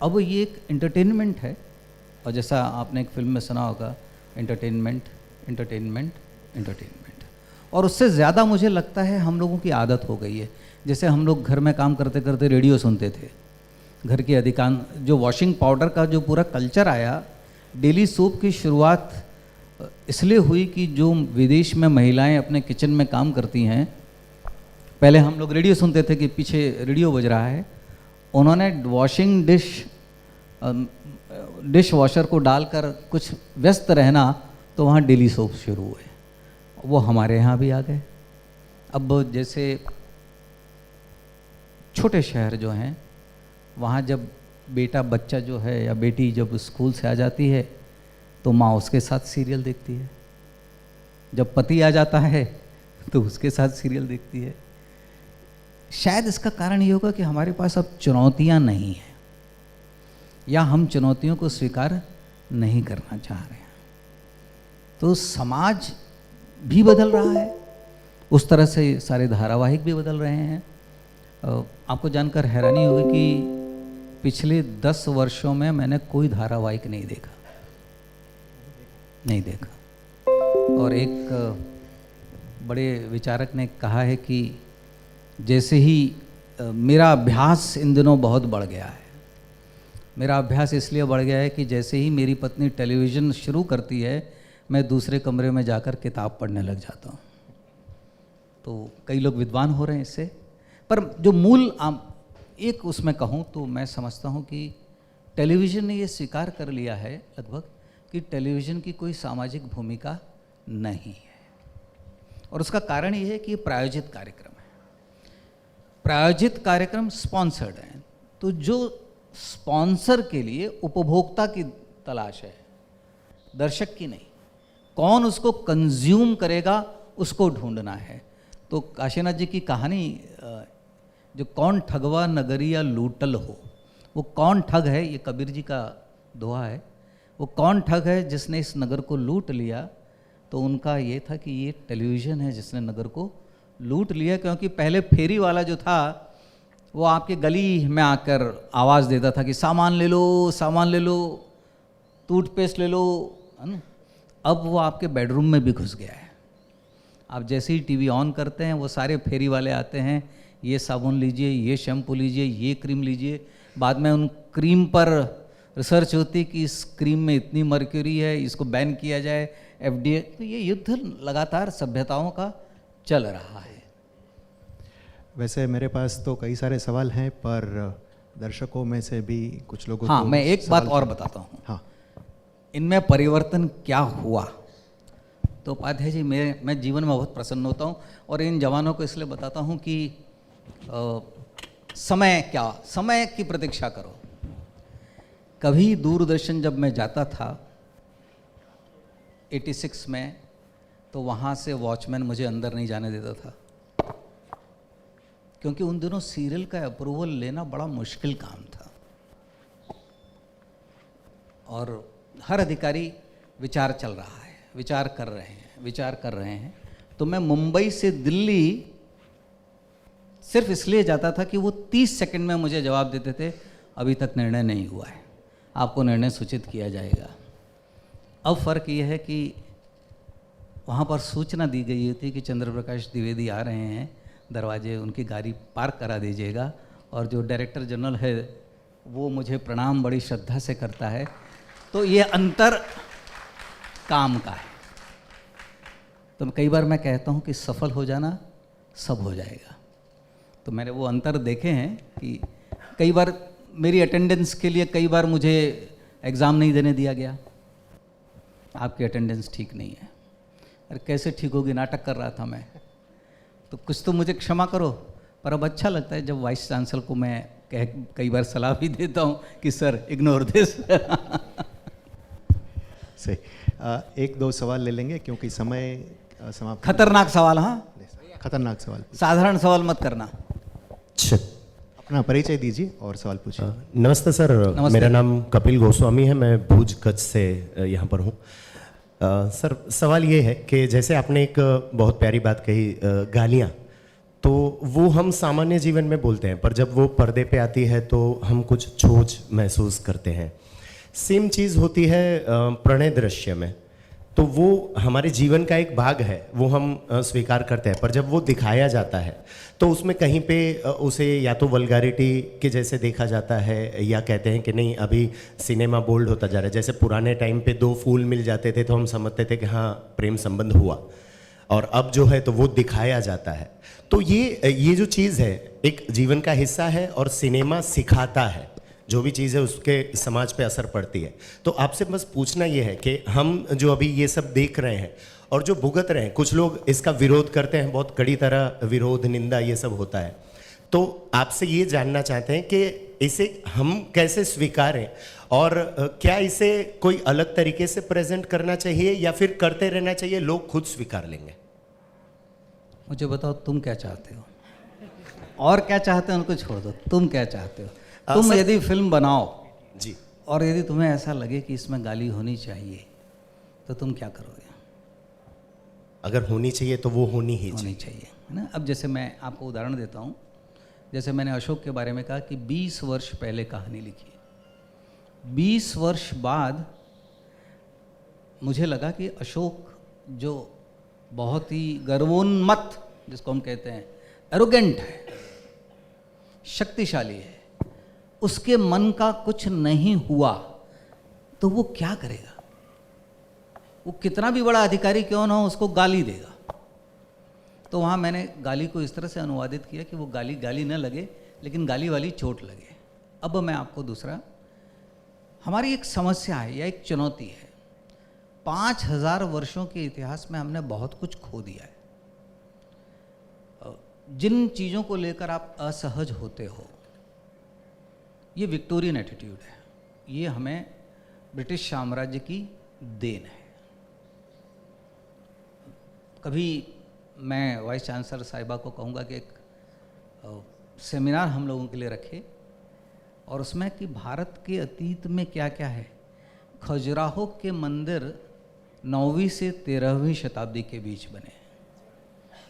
Speaker 3: अब ये एक एंटरटेनमेंट है, और जैसा आपने एक फिल्म में सुना होगा, एंटरटेनमेंट एंटरटेनमेंट एंटरटेनमेंट। और उससे ज़्यादा मुझे लगता है हम लोगों की आदत हो गई है। जैसे हम लोग घर में काम करते करते रेडियो सुनते थे, घर के अधिकांश जो वॉशिंग पाउडर का जो पूरा कल्चर आया, डेली सोप की शुरुआत इसलिए हुई कि जो विदेश में महिलाएं अपने किचन में काम करती हैं, पहले हम लोग रेडियो सुनते थे कि पीछे रेडियो बज रहा है, उन्होंने वॉशिंग डिश वॉशर को डालकर कुछ व्यस्त रहना, तो वहाँ डेली सोप शुरू हुए। वो हमारे यहाँ भी आ गए। अब जैसे छोटे शहर जो हैं, वहाँ जब बेटा बच्चा जो है या बेटी जब स्कूल से आ जाती है तो माँ उसके साथ सीरियल देखती है, जब पति आ जाता है तो उसके साथ सीरियल देखती है। शायद इसका कारण ये होगा कि हमारे पास अब चुनौतियाँ नहीं हैं, या हम चुनौतियों को स्वीकार नहीं करना चाह रहे हैं। तो समाज भी बदल रहा है, उस तरह से सारे धारावाहिक भी बदल रहे हैं। आपको जानकर हैरानी होगी कि पिछले 10 वर्षों में मैंने कोई धारावाहिक नहीं देखा। और एक बड़े विचारक ने कहा है कि जैसे ही मेरा अभ्यास इन दिनों बहुत बढ़ गया है। मेरा अभ्यास इसलिए बढ़ गया है कि जैसे ही मेरी पत्नी टेलीविज़न शुरू करती है, मैं दूसरे कमरे में जाकर किताब पढ़ने लग जाता हूँ। तो कई लोग विद्वान हो रहे हैं इससे, पर जो मूल एक उसमें कहूँ तो मैं समझता हूँ कि टेलीविज़न ने ये स्वीकार कर लिया है लगभग कि टेलीविज़न की कोई सामाजिक भूमिका नहीं है। और उसका कारण ये है कि ये प्रायोजित कार्यक्रम है। प्रायोजित कार्यक्रम स्पॉन्सर्ड हैं, तो जो स्पॉन्सर के लिए उपभोक्ता की तलाश है, दर्शक की नहीं। कौन उसको कंज्यूम करेगा उसको ढूंढना है। तो काशीनाथ जी की कहानी, जो कौन ठगवा नगरिया लूटल हो, वो कौन ठग है, ये कबीर जी का दोहा है। वो कौन ठग है जिसने इस नगर को लूट लिया, तो उनका ये था कि ये टेलीविज़न है जिसने नगर को लूट लिया। क्योंकि पहले फेरी वाला जो था वो आपके गली में आकर आवाज़ देता था कि सामान ले लो, सामान ले लो, टूथपेस्ट ले लो, है ना। अब वो आपके बेडरूम में भी घुस गया है। आप जैसे ही टीवी ऑन करते हैं वो सारे फेरी वाले आते हैं, ये साबुन लीजिए, ये शैम्पू लीजिए, ये क्रीम लीजिए। बाद में उन क्रीम पर रिसर्च होती कि इस क्रीम में इतनी मर्क्यूरी है, इसको बैन किया जाए, FDA। तो ये युद्ध लगातार सभ्यताओं का चल रहा है।
Speaker 2: वैसे मेरे पास तो कई सारे सवाल हैं, पर दर्शकों में से भी कुछ लोगों
Speaker 3: हाँ,
Speaker 2: को
Speaker 3: मैं एक बात और बताता हूँ।
Speaker 2: हाँ,
Speaker 3: इनमें परिवर्तन क्या हुआ। तो उपाध्याय जी, मैं जीवन में बहुत प्रसन्न होता हूँ, और इन जवानों को इसलिए बताता हूँ कि समय की प्रतीक्षा करो। कभी दूरदर्शन जब मैं जाता था 86 में, तो वहाँ से वॉचमैन मुझे अंदर नहीं जाने देता था, क्योंकि उन दिनों सीरियल का अप्रूवल लेना बड़ा मुश्किल काम था। और हर अधिकारी विचार चल रहा है, विचार कर रहे हैं। तो मैं मुंबई से दिल्ली सिर्फ इसलिए जाता था कि वो 30 सेकंड में मुझे जवाब देते थे, अभी तक निर्णय नहीं हुआ है, आपको निर्णय सूचित किया जाएगा। अब फ़र्क ये है कि वहाँ पर सूचना दी गई थी कि चंद्र प्रकाश द्विवेदी आ रहे हैं, दरवाजे उनकी गाड़ी पार्क करा दीजिएगा, और जो डायरेक्टर जनरल है वो मुझे प्रणाम बड़ी श्रद्धा से करता है। तो ये अंतर काम का है। तो कई बार मैं कहता हूँ कि सफल हो जाना सब हो जाएगा। तो मैंने वो अंतर देखे हैं कि कई बार मेरी अटेंडेंस के लिए कई बार मुझे एग्ज़ाम नहीं देने दिया गया, आपकी अटेंडेंस ठीक नहीं है। अरे कैसे ठीक होगी, नाटक कर रहा था मैं, तो कुछ तो मुझे क्षमा करो। पर अब अच्छा लगता है जब वाइस चांसलर को मैं कई बार सलाह भी देता हूँ कि सर इग्नोर दिस।
Speaker 2: सही। एक दो सवाल ले लेंगे क्योंकि समय समाप्त।
Speaker 3: खतरनाक सवाल, हाँ
Speaker 2: खतरनाक सवाल,
Speaker 3: साधारण सवाल मत करना।
Speaker 2: अपना परिचय दीजिए और सवाल पूछिए।
Speaker 4: नमस्ते सर।
Speaker 3: नमस्ते।
Speaker 4: मेरा नाम कपिल गोस्वामी है, मैं भुज कच्छ से यहाँ पर हूँ। सर सवाल ये है कि जैसे आपने एक बहुत प्यारी बात कही, गालियाँ, तो वो हम सामान्य जीवन में बोलते हैं, पर जब वो पर्दे पे आती है तो हम कुछ सोच महसूस करते हैं। सेम चीज़ होती है प्रणय दृश्य में, तो वो हमारे जीवन का एक भाग है, वो हम स्वीकार करते हैं, पर जब वो दिखाया जाता है तो उसमें कहीं पे उसे या तो वल्गारिटी के जैसे देखा जाता है, या कहते हैं कि नहीं अभी सिनेमा बोल्ड होता जा रहा है। जैसे पुराने टाइम पे दो फूल मिल जाते थे तो हम समझते थे कि हाँ प्रेम संबंध हुआ, और अब जो है तो वो दिखाया जाता है। तो ये जो चीज़ है एक जीवन का हिस्सा है, और सिनेमा सिखाता है, जो भी चीज़ है उसके समाज पे असर पड़ती है। तो आपसे बस पूछना ये है कि हम जो अभी ये सब देख रहे हैं और जो भुगत रहे हैं, कुछ लोग इसका विरोध करते हैं, बहुत कड़ी तरह विरोध निंदा ये सब होता है, तो आपसे ये जानना चाहते हैं कि इसे हम कैसे स्वीकारें, और क्या इसे कोई अलग तरीके से प्रेजेंट करना चाहिए या फिर करते रहना चाहिए, लोग खुद स्वीकार लेंगे?
Speaker 3: मुझे बताओ तुम क्या चाहते हो, और क्या चाहते हो उनको छोड़ दो, तुम क्या चाहते हो? तुम यदि फिल्म बनाओ
Speaker 4: जी,
Speaker 3: और यदि तुम्हें ऐसा लगे कि इसमें गाली होनी चाहिए, तो तुम क्या करोगे?
Speaker 4: अगर होनी चाहिए तो वो होनी ही
Speaker 3: चाहिए, है ना। अब जैसे मैं आपको उदाहरण देता हूँ, जैसे मैंने अशोक के बारे में कहा कि 20 वर्ष पहले कहानी लिखी, 20 वर्ष बाद मुझे लगा कि अशोक जो बहुत ही गर्वोन्मत्त, जिसको हम कहते हैं एरोगेंट है, शक्तिशाली है, उसके मन का कुछ नहीं हुआ तो वो क्या करेगा? वो कितना भी बड़ा अधिकारी क्यों ना हो, उसको गाली देगा। तो वहाँ मैंने गाली को इस तरह से अनुवादित किया कि वो गाली गाली न लगे, लेकिन गाली वाली चोट लगे। अब मैं आपको दूसरा, हमारी एक समस्या है या एक चुनौती है, 5000 वर्षों के इतिहास में हमने बहुत कुछ खो दिया है। जिन चीज़ों को लेकर आप असहज होते हो, ये विक्टोरियन एटीट्यूड है, ये हमें ब्रिटिश साम्राज्य की देन है। कभी मैं वाइस चांसलर साहिबा को कहूँगा कि एक सेमिनार हम लोगों के लिए रखे, और उसमें कि भारत के अतीत में क्या क्या है। खजुराहो के मंदिर 9वीं से 13वीं शताब्दी के बीच बने,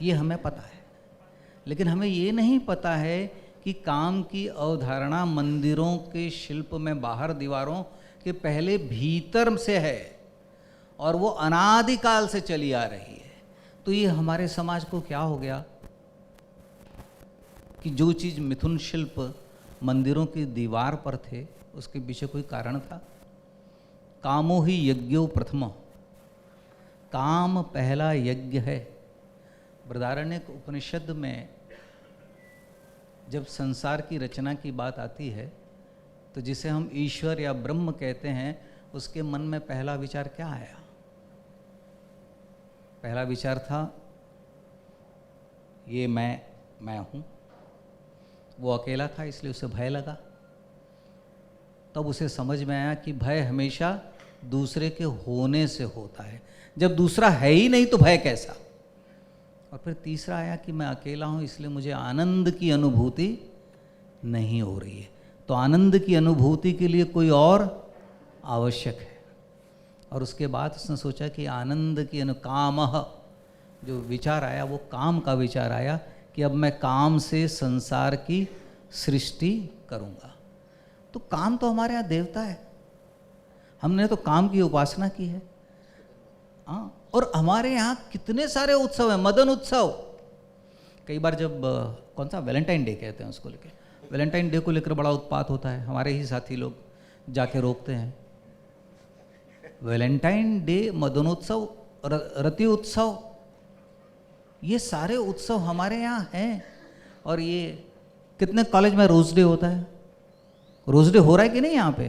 Speaker 3: ये हमें पता है, लेकिन हमें ये नहीं पता है कि काम की अवधारणा मंदिरों के शिल्प में बाहर दीवारों के पहले भीतर से है, और वो अनादिकाल से चली आ रही है। तो ये हमारे समाज को क्या हो गया कि जो चीज़ मिथुन शिल्प मंदिरों की दीवार पर थे, उसके पीछे कोई कारण था। कामो ही यज्ञो प्रथमो, काम पहला यज्ञ है। बृहदारण्यक उपनिषद में जब संसार की रचना की बात आती है, तो जिसे हम ईश्वर या ब्रह्म कहते हैं, उसके मन में पहला विचार क्या आया? पहला विचार था ये मैं हूँ। वो अकेला था इसलिए उसे भय लगा। तब उसे समझ में आया कि भय हमेशा दूसरे के होने से होता है, जब दूसरा है ही नहीं तो भय कैसा। और फिर तीसरा आया कि मैं अकेला हूँ इसलिए मुझे आनंद की अनुभूति नहीं हो रही है, तो आनंद की अनुभूति के लिए कोई और आवश्यक है। और उसके बाद उसने सोचा कि आनंद की अनुकामः जो विचार आया वो काम का विचार आया कि अब मैं काम से संसार की सृष्टि करूँगा। तो काम तो हमारे यहाँ देवता है, हमने तो काम की उपासना की है। हाँ, और हमारे यहाँ कितने सारे उत्सव हैं, मदन उत्सव। कई बार जब कौन सा वैलेंटाइन डे कहते हैं उसको लेके, वैलेंटाइन डे को लेकर बड़ा उत्पात होता है, हमारे ही साथी लोग जाके रोकते हैं। वैलेंटाइन डे, मदनोत्सव, रति उत्सव, ये सारे उत्सव हमारे यहाँ हैं। और ये कितने कॉलेज में रोज डे होता है, रोज डे हो रहा है कि नहीं यहाँ पे,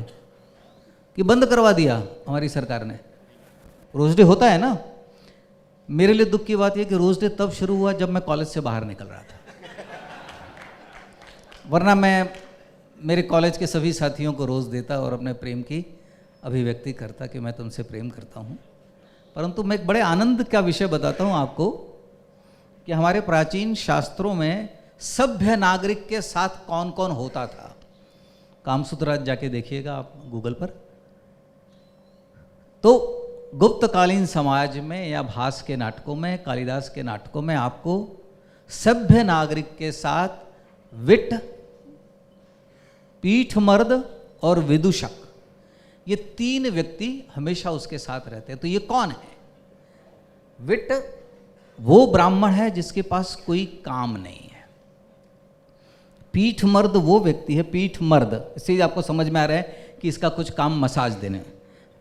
Speaker 3: कि बंद करवा दिया हमारी सरकार ने? रोज डे होता है ना। मेरे लिए दुख की बात यह कि रोज डे तब शुरू हुआ जब मैं कॉलेज से बाहर निकल रहा था, वरना मैं मेरे कॉलेज के सभी साथियों को रोज देता और अपने प्रेम की अभिव्यक्ति करता कि मैं तुमसे प्रेम करता हूँ। परंतु मैं एक बड़े आनंद का विषय बताता हूँ आपको कि हमारे प्राचीन शास्त्रों में सभ्य नागरिक के साथ कौन कौन होता था। कामसूत्र जाके देखिएगा आप गूगल पर। तो गुप्तकालीन समाज में या भास के नाटकों में, कालिदास के नाटकों में आपको सभ्य नागरिक के साथ विट, पीठमर्द और विदूषक, ये तीन व्यक्ति हमेशा उसके साथ रहते हैं। तो ये कौन है? विट वो ब्राह्मण है जिसके पास कोई काम नहीं है। पीठमर्द वो व्यक्ति है, पीठमर्द इससे आपको समझ में आ रहा है कि इसका कुछ काम मसाज देने।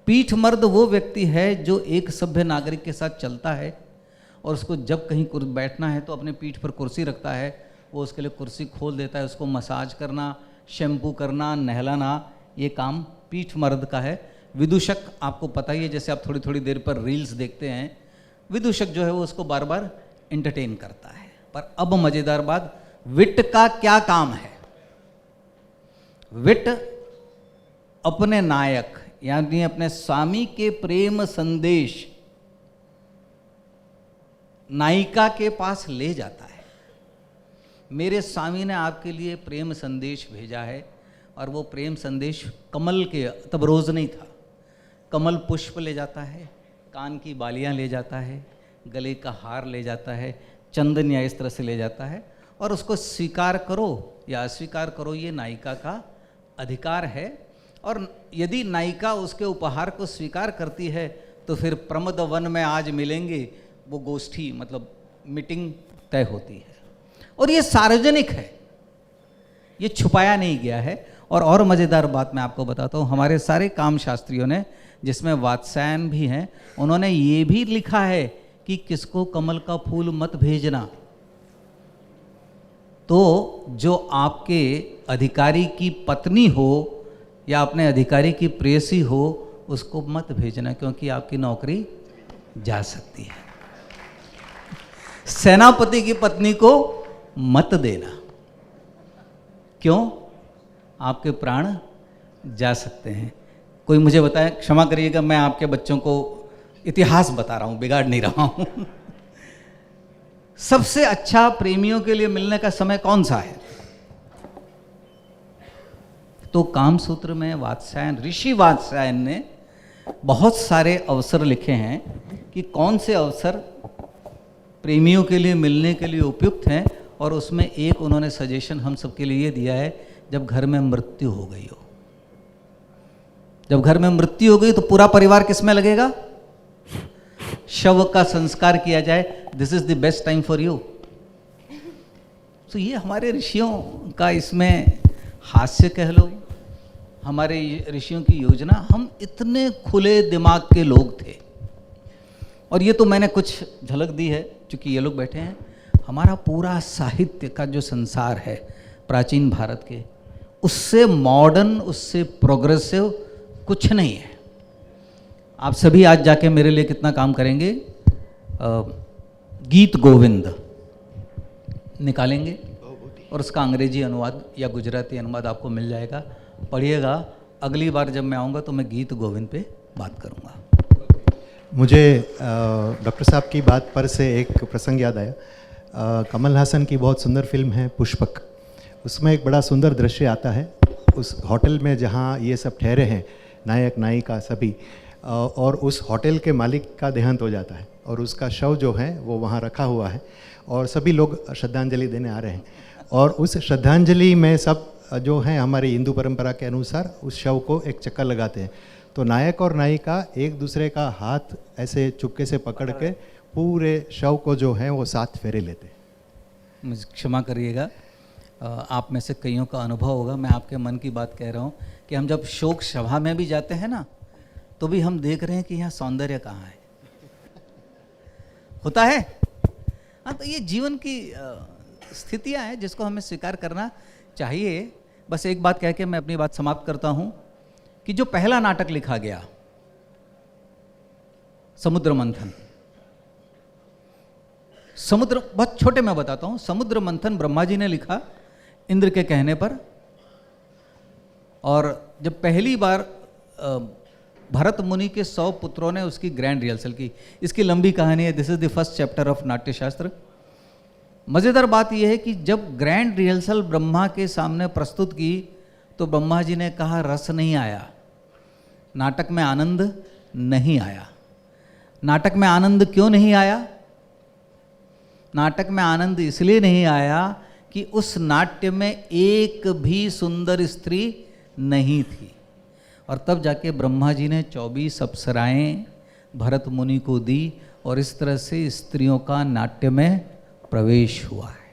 Speaker 3: पीठमर्द वो व्यक्ति है जो एक सभ्य नागरिक के साथ चलता है और उसको जब कहीं बैठना है तो अपने पीठ पर कुर्सी रखता है, वो उसके लिए कुर्सी खोल देता है। उसको मसाज करना, शैम्पू करना, नहलाना, ये काम पीठमर्द का है। विदूषक आपको पता ही है, जैसे आप थोड़ी थोड़ी देर पर रील्स देखते हैं, विदूषक जो है वो उसको बार बार एंटरटेन करता है। पर अब मजेदार बात, विट का क्या काम है? विट अपने नायक यानी अपने स्वामी के प्रेम संदेश नायिका के पास ले जाता है। मेरे स्वामी ने आपके लिए प्रेम संदेश भेजा है, और वो प्रेम संदेश कमल के, तब रोज नहीं था, कमल पुष्प ले जाता है, कान की बालियां ले जाता है, गले का हार ले जाता है, चंदन या इस तरह से ले जाता है। और उसको स्वीकार करो या अस्वीकार करो, ये नायिका का अधिकार है। और यदि नायिका उसके उपहार को स्वीकार करती है तो फिर प्रमद वन में आज मिलेंगे, वो गोष्ठी मतलब मीटिंग तय होती है। और ये सार्वजनिक है, ये छुपाया नहीं गया है। और मज़ेदार बात मैं आपको बताता हूँ, हमारे सारे काम शास्त्रियों ने, जिसमें वात्स्यायन भी हैं, उन्होंने ये भी लिखा है कि किसको कमल का फूल मत भेजना। तो जो आपके अधिकारी की पत्नी हो या अपने अधिकारी की प्रेयसी हो, उसको मत भेजना, क्योंकि आपकी नौकरी जा सकती है। सेनापति की पत्नी को मत देना, क्यों? आपके प्राण जा सकते हैं। कोई मुझे बताए, क्षमा करिएगा, मैं आपके बच्चों को इतिहास बता रहा हूं, बिगाड़ नहीं रहा हूं। सबसे अच्छा प्रेमियों के लिए मिलने का समय कौन सा है? तो कामसूत्र में वात्स्यायन, ऋषि वात्स्यायन ने बहुत सारे अवसर लिखे हैं कि कौन से अवसर प्रेमियों के लिए मिलने के लिए उपयुक्त हैं। और उसमें एक उन्होंने सजेशन हम सबके लिए दिया है, जब घर में मृत्यु हो गई हो। जब घर में मृत्यु हो गई तो पूरा परिवार किस में लगेगा? शव का संस्कार किया जाए। This is the best time for you. तो ये हमारे ऋषियों का, इसमें हास्य कह लो, हमारे ऋषियों की योजना। हम इतने खुले दिमाग के लोग थे। और ये तो मैंने कुछ झलक दी है, क्योंकि ये लोग बैठे हैं। हमारा पूरा साहित्य का जो संसार है प्राचीन भारत के, उससे मॉडर्न, उससे प्रोग्रेसिव कुछ नहीं है। आप सभी आज जाके मेरे लिए कितना काम करेंगे? गीत गोविंद निकालेंगे और उसका अंग्रेजी अनुवाद या गुजराती अनुवाद आपको मिल जाएगा, पढ़िएगा। अगली बार जब मैं आऊँगा तो मैं गीत गोविंद पे बात करूँगा।
Speaker 2: मुझे डॉक्टर साहब की बात पर से एक प्रसंग याद आया। कमल हासन की बहुत सुंदर फिल्म है पुष्पक। उसमें एक बड़ा सुंदर दृश्य आता है। उस होटल में जहाँ ये सब ठहरे हैं, नायक नायिका सभी, और उस होटल के मालिक का देहांत हो जाता है और उसका शव जो है वो वहाँ रखा हुआ है और सभी लोग श्रद्धांजलि देने आ रहे हैं, और उस श्रद्धांजलि में सब जो है हमारी हिंदू परंपरा के अनुसार उस शव को एक चक्कर लगाते हैं। तो नायक और नायिका एक दूसरे का हाथ ऐसे चुपके से पकड़ के पूरे शव को जो है वो 7 फेरे लेते हैं।
Speaker 3: मुझे क्षमा करिएगा, आप में से कईयों का अनुभव होगा, मैं आपके मन की बात कह रहा हूँ कि हम जब शोक सभा में भी जाते हैं ना, तो भी हम देख रहे हैं कि यहाँ सौंदर्य कहाँ है। होता है हाँ, तो ये जीवन की स्थितियाँ हैं जिसको हमें स्वीकार करना चाहिए। बस एक बात कह के मैं अपनी बात समाप्त करता हूँ कि जो पहला नाटक लिखा गया समुद्र मंथन, समुद्र, बहुत छोटे में बताता हूँ, समुद्र मंथन ब्रह्मा जी ने लिखा इंद्र के कहने पर, और जब पहली बार भरत मुनि के 100 पुत्रों ने उसकी ग्रैंड रिहर्सल की, इसकी लंबी कहानी है, this is the first chapter of Natyashastra. मज़ेदार बात यह है कि जब ग्रैंड रिहर्सल ब्रह्मा के सामने प्रस्तुत की तो ब्रह्मा जी ने कहा रस नहीं आया, नाटक में आनंद नहीं आया। नाटक में आनंद क्यों नहीं आया? नाटक में आनंद इसलिए नहीं आया कि उस नाट्य में एक भी सुंदर स्त्री नहीं थी, और तब जाके ब्रह्मा जी ने 24 अप्सराएं भरत मुनि को दी, और इस तरह से स्त्रियों का नाट्य में प्रवेश हुआ है।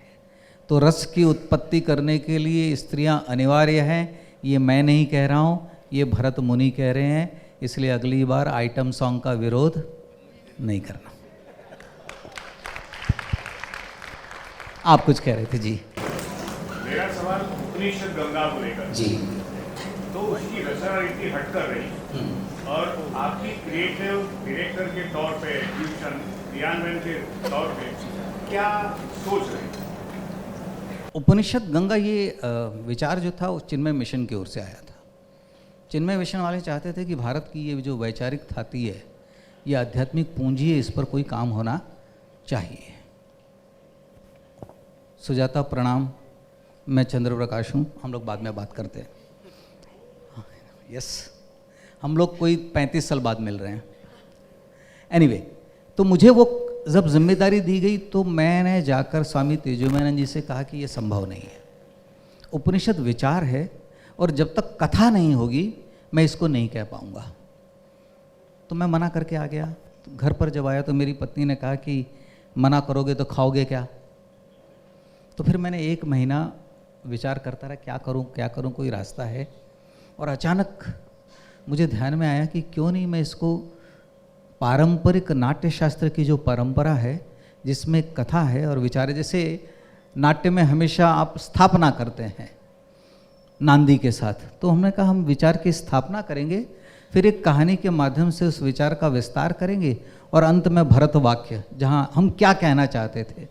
Speaker 3: तो रस की उत्पत्ति करने के लिए स्त्रियां अनिवार्य हैं, ये मैं नहीं कह रहा हूँ, ये भरत मुनि कह रहे हैं। इसलिए अगली बार आइटम सॉन्ग का विरोध नहीं करना। आप कुछ कह रहे थे जी?
Speaker 5: मेरा सवाल उपनिषद गंगा को लेकर
Speaker 3: जी।
Speaker 5: तो उसकी रचना रीति हटकर रही और आपकी क्रिएटिव डायरेक्टर के तौर पे, एग्जीक्यूशन क्रियान्वयन के तौर पे क्या सोच रहे हैं?
Speaker 3: उपनिषद गंगा ये विचार जो था वो चिन्मय मिशन की ओर से आया था। चिन्मय मिशन वाले चाहते थे कि भारत की ये जो वैचारिक थाती है, ये आध्यात्मिक पूंजी है, इस पर कोई काम होना चाहिए। सुजाता प्रणाम, मैं चंद्र प्रकाश हूँ, हम लोग बाद में बात करते हैं। यस, हम लोग कोई 35 साल बाद मिल रहे हैं। एनीवे, तो मुझे वो जब जिम्मेदारी दी गई तो मैंने जाकर स्वामी तेजोमयानंद जी से कहा कि ये संभव नहीं है, उपनिषद विचार है और जब तक कथा नहीं होगी मैं इसको नहीं कह पाऊँगा। तो मैं मना करके आ गया। तो घर पर जब आया तो मेरी पत्नी ने कहा कि मना करोगे तो खाओगे क्या? तो फिर मैंने 1 महीना विचार करता रहा, क्या करूं, कोई रास्ता है? और अचानक मुझे ध्यान में आया कि क्यों नहीं मैं इसको पारंपरिक नाट्य शास्त्र की जो परंपरा है, जिसमें कथा है और विचार है, जैसे नाट्य में हमेशा आप स्थापना करते हैं नांदी के साथ, तो हमने कहा हम विचार की स्थापना करेंगे, फिर एक कहानी के माध्यम से उस विचार का विस्तार करेंगे, और अंत में भरत वाक्य जहाँ हम क्या कहना चाहते थे।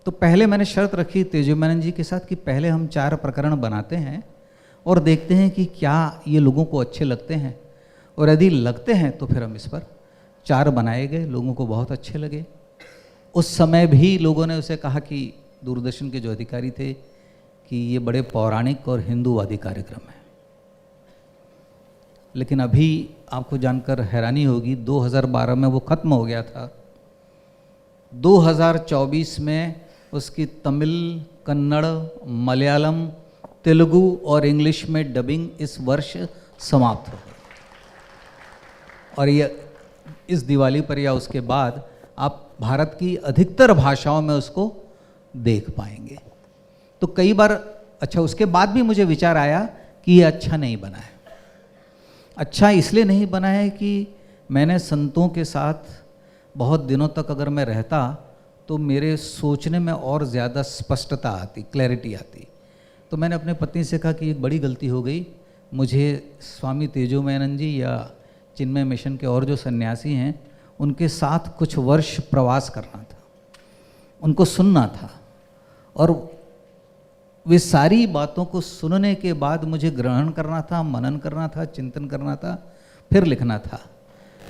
Speaker 3: तो पहले मैंने शर्त रखी तेजोमयानंद जी के साथ कि पहले हम 4 प्रकरण बनाते हैं और देखते हैं कि क्या ये लोगों को अच्छे लगते हैं, और यदि लगते हैं तो फिर हम इस पर 4 बनाए गए। लोगों को बहुत अच्छे लगे। उस समय भी लोगों ने उसे कहा कि दूरदर्शन के जो अधिकारी थे कि ये बड़े पौराणिक और हिंदूवादी कार्यक्रम है। लेकिन अभी आपको जानकर हैरानी होगी, 2012 में वो ख़त्म हो गया था। 2024 में उसकी तमिल, कन्नड़, मलयालम, तेलुगु और इंग्लिश में डबिंग इस वर्ष समाप्त हो गई, और ये इस दिवाली पर या उसके बाद आप भारत की अधिकतर भाषाओं में उसको देख पाएंगे। तो कई बार, अच्छा, उसके बाद भी मुझे विचार आया कि ये अच्छा नहीं बना है। अच्छा इसलिए नहीं बना है कि मैंने संतों के साथ बहुत दिनों तक अगर मैं रहता तो मेरे सोचने में और ज़्यादा स्पष्टता आती, क्लैरिटी आती। तो मैंने अपने पत्नी से कहा कि एक बड़ी गलती हो गई, मुझे स्वामी तेजोमयानंद जी या चिन्मय मिशन के और जो सन्यासी हैं उनके साथ कुछ वर्ष प्रवास करना था, उनको सुनना था, और वे सारी बातों को सुनने के बाद मुझे ग्रहण करना था, मनन करना था, चिंतन करना था, फिर लिखना था।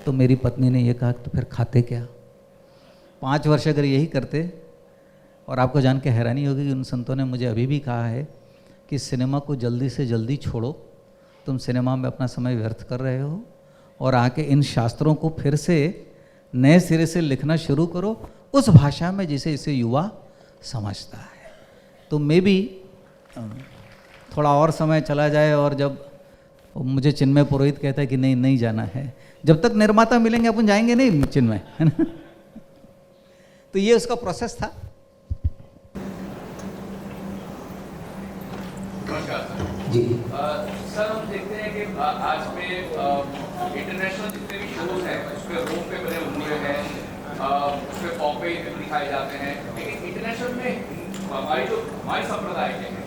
Speaker 3: तो मेरी पत्नी ने यह कहा तो फिर खाते क्या? 5 वर्ष अगर यही करते, और आपको जान के हैरानी होगी कि उन संतों ने मुझे अभी भी कहा है कि सिनेमा को जल्दी से जल्दी छोड़ो तुम सिनेमा में अपना समय व्यर्थ कर रहे हो और आके इन शास्त्रों को फिर से नए सिरे से लिखना शुरू करो उस भाषा में जिसे इसे युवा समझता है। तो मे बी थोड़ा और समय चला जाए और जब मुझे चिन्मय पुरोहित कहता है कि नहीं नहीं जाना है, जब तक निर्माता मिलेंगे अपन जाएंगे नहीं चिन्मय, है ना। तो ये उसका प्रोसेस था। जी
Speaker 6: सर, हम देखते हैं कि आज में इंटरनेशनल जितने भी शोज हैं उस पर रोम पे बने हुए हैं, उस पर पॉम्पेई फिल्म दिखाए जाते हैं, लेकिन इंटरनेशनल में हमारी संप्रदाय के हैं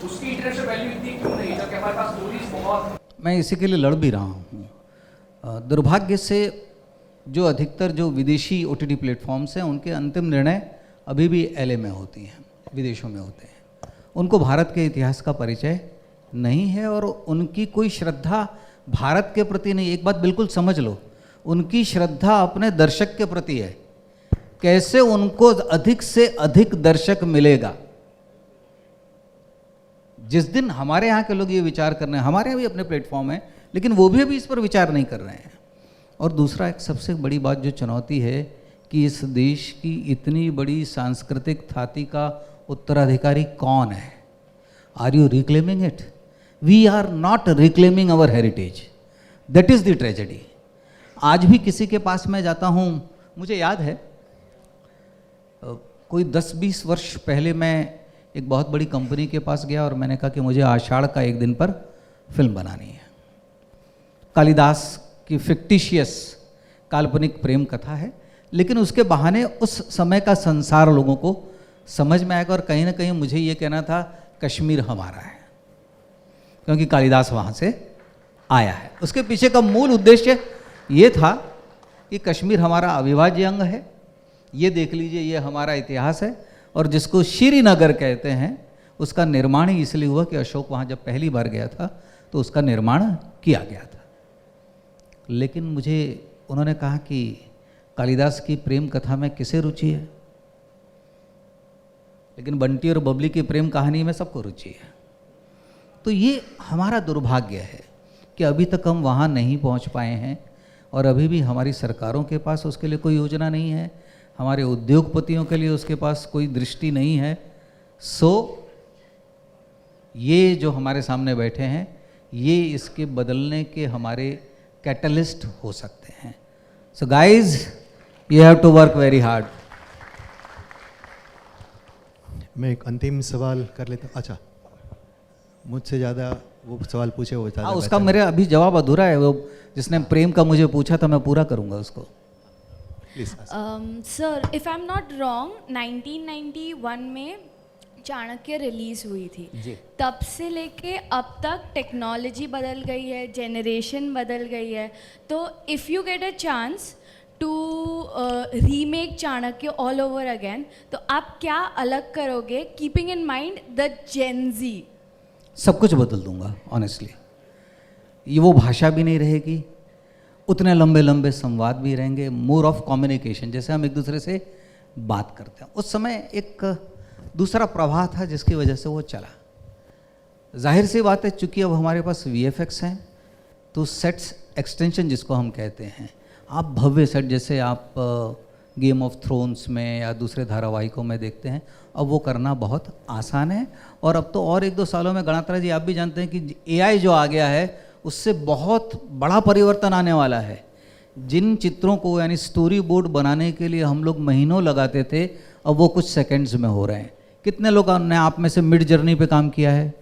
Speaker 6: उसकी इंटरनेशनल वैल्यू इतनी क्यों नहीं, जबकि हमारे पास स्टोरीज बहुत।
Speaker 3: मैं इसी के लिए लड़ भी रहा हूँ। दुर्भाग्य से जो अधिकतर जो विदेशी OTT प्लेटफॉर्म्स हैं उनके अंतिम निर्णय अभी भी LA में होती हैं, विदेशों में होते हैं। उनको भारत के इतिहास का परिचय नहीं है और उनकी कोई श्रद्धा भारत के प्रति नहीं। एक बात बिल्कुल समझ लो, उनकी श्रद्धा अपने दर्शक के प्रति है। कैसे उनको अधिक से अधिक दर्शक मिलेगा। जिस दिन हमारे यहाँ के लोग ये विचार कर रहे हैं, हमारे यहाँ भी अपने प्लेटफॉर्म है लेकिन वो भी अभी इस पर विचार नहीं कर रहे हैं। और दूसरा एक सबसे बड़ी बात जो चुनौती है कि इस देश की इतनी बड़ी सांस्कृतिक थाती का उत्तराधिकारी कौन है। Are you reclaiming it? We are not reclaiming our heritage, that is the tragedy. आज भी किसी के पास मैं जाता हूँ, मुझे याद है कोई 10-20 वर्ष पहले मैं एक बहुत बड़ी कंपनी के पास गया और मैंने कहा कि मुझे आषाढ़ का एक दिन पर फिल्म बनानी है। कालिदास की फिक्टिशियस काल्पनिक प्रेम कथा है, लेकिन उसके बहाने उस समय का संसार लोगों को समझ में आएगा और कहीं ना कहीं मुझे ये कहना था कश्मीर हमारा है, क्योंकि कालिदास वहाँ से आया है। उसके पीछे का मूल उद्देश्य ये था कि कश्मीर हमारा अविभाज्य अंग है, ये देख लीजिए, ये हमारा इतिहास है। और जिसको श्रीनगर कहते हैं उसका निर्माण ही इसलिए हुआ कि अशोक वहाँ जब पहली बार गया था तो उसका निर्माण किया गया था। लेकिन मुझे उन्होंने कहा कि कालिदास की प्रेम कथा में किसे रुचि है, लेकिन बंटी और बबली की प्रेम कहानी में सबको रुचि है। तो ये हमारा दुर्भाग्य है कि अभी तक हम वहाँ नहीं पहुँच पाए हैं और अभी भी हमारी सरकारों के पास उसके लिए कोई योजना नहीं है, हमारे उद्योगपतियों के लिए उसके पास कोई दृष्टि नहीं है। सो ये जो हमारे सामने बैठे हैं ये इसके बदलने के हमारे कैटलिस्ट हो सकते हैं। So guys, you have to work very hard.
Speaker 2: मैं एक अंतिम सवाल कर लेता। अच्छा, मुझसे ज़्यादा वो सवाल पूछे वो ज़्यादा
Speaker 3: उसका मेरे अभी जवाब अधूरा है। वो जिसने प्रेम का मुझे पूछा था मैं पूरा करूंगा उसको।
Speaker 7: Sir, if I am not wrong, 1991 में चाणक्य रिलीज हुई थी
Speaker 3: जी।
Speaker 7: तब से लेके अब तक टेक्नोलॉजी बदल गई है, जेनरेशन बदल गई है। तो if you get a chance to remake Chanakya all over again, तो आप क्या अलग करोगे keeping in mind the Gen Z?
Speaker 3: सब कुछ बदल दूंगा ऑनेस्टली। ये वो भाषा भी नहीं रहेगी, उतने लंबे लंबे संवाद भी रहेंगे, मोर ऑफ कम्युनिकेशन, जैसे हम एक दूसरे से बात करते हैं। उस समय एक दूसरा प्रवाह था जिसकी वजह से वो चला। जाहिर सी बात है, चूँकि अब हमारे पास VFX हैं तो सेट्स एक्सटेंशन जिसको हम कहते हैं, आप भव्य सेट जैसे आप गेम ऑफ थ्रोन्स में या दूसरे धारावाहिकों में देखते हैं, अब वो करना बहुत आसान है। और अब तो और 1-2 सालों में गणात्रा जी आप भी जानते हैं कि AI जो आ गया है उससे बहुत बड़ा परिवर्तन आने वाला है। जिन चित्रों को यानी स्टोरी बोर्ड बनाने के लिए हम लोग महीनों लगाते थे, अब वो कुछ सेकंड्स में हो रहे हैं। कितने लोगों ने आप में से मिड जर्नी पे काम किया है?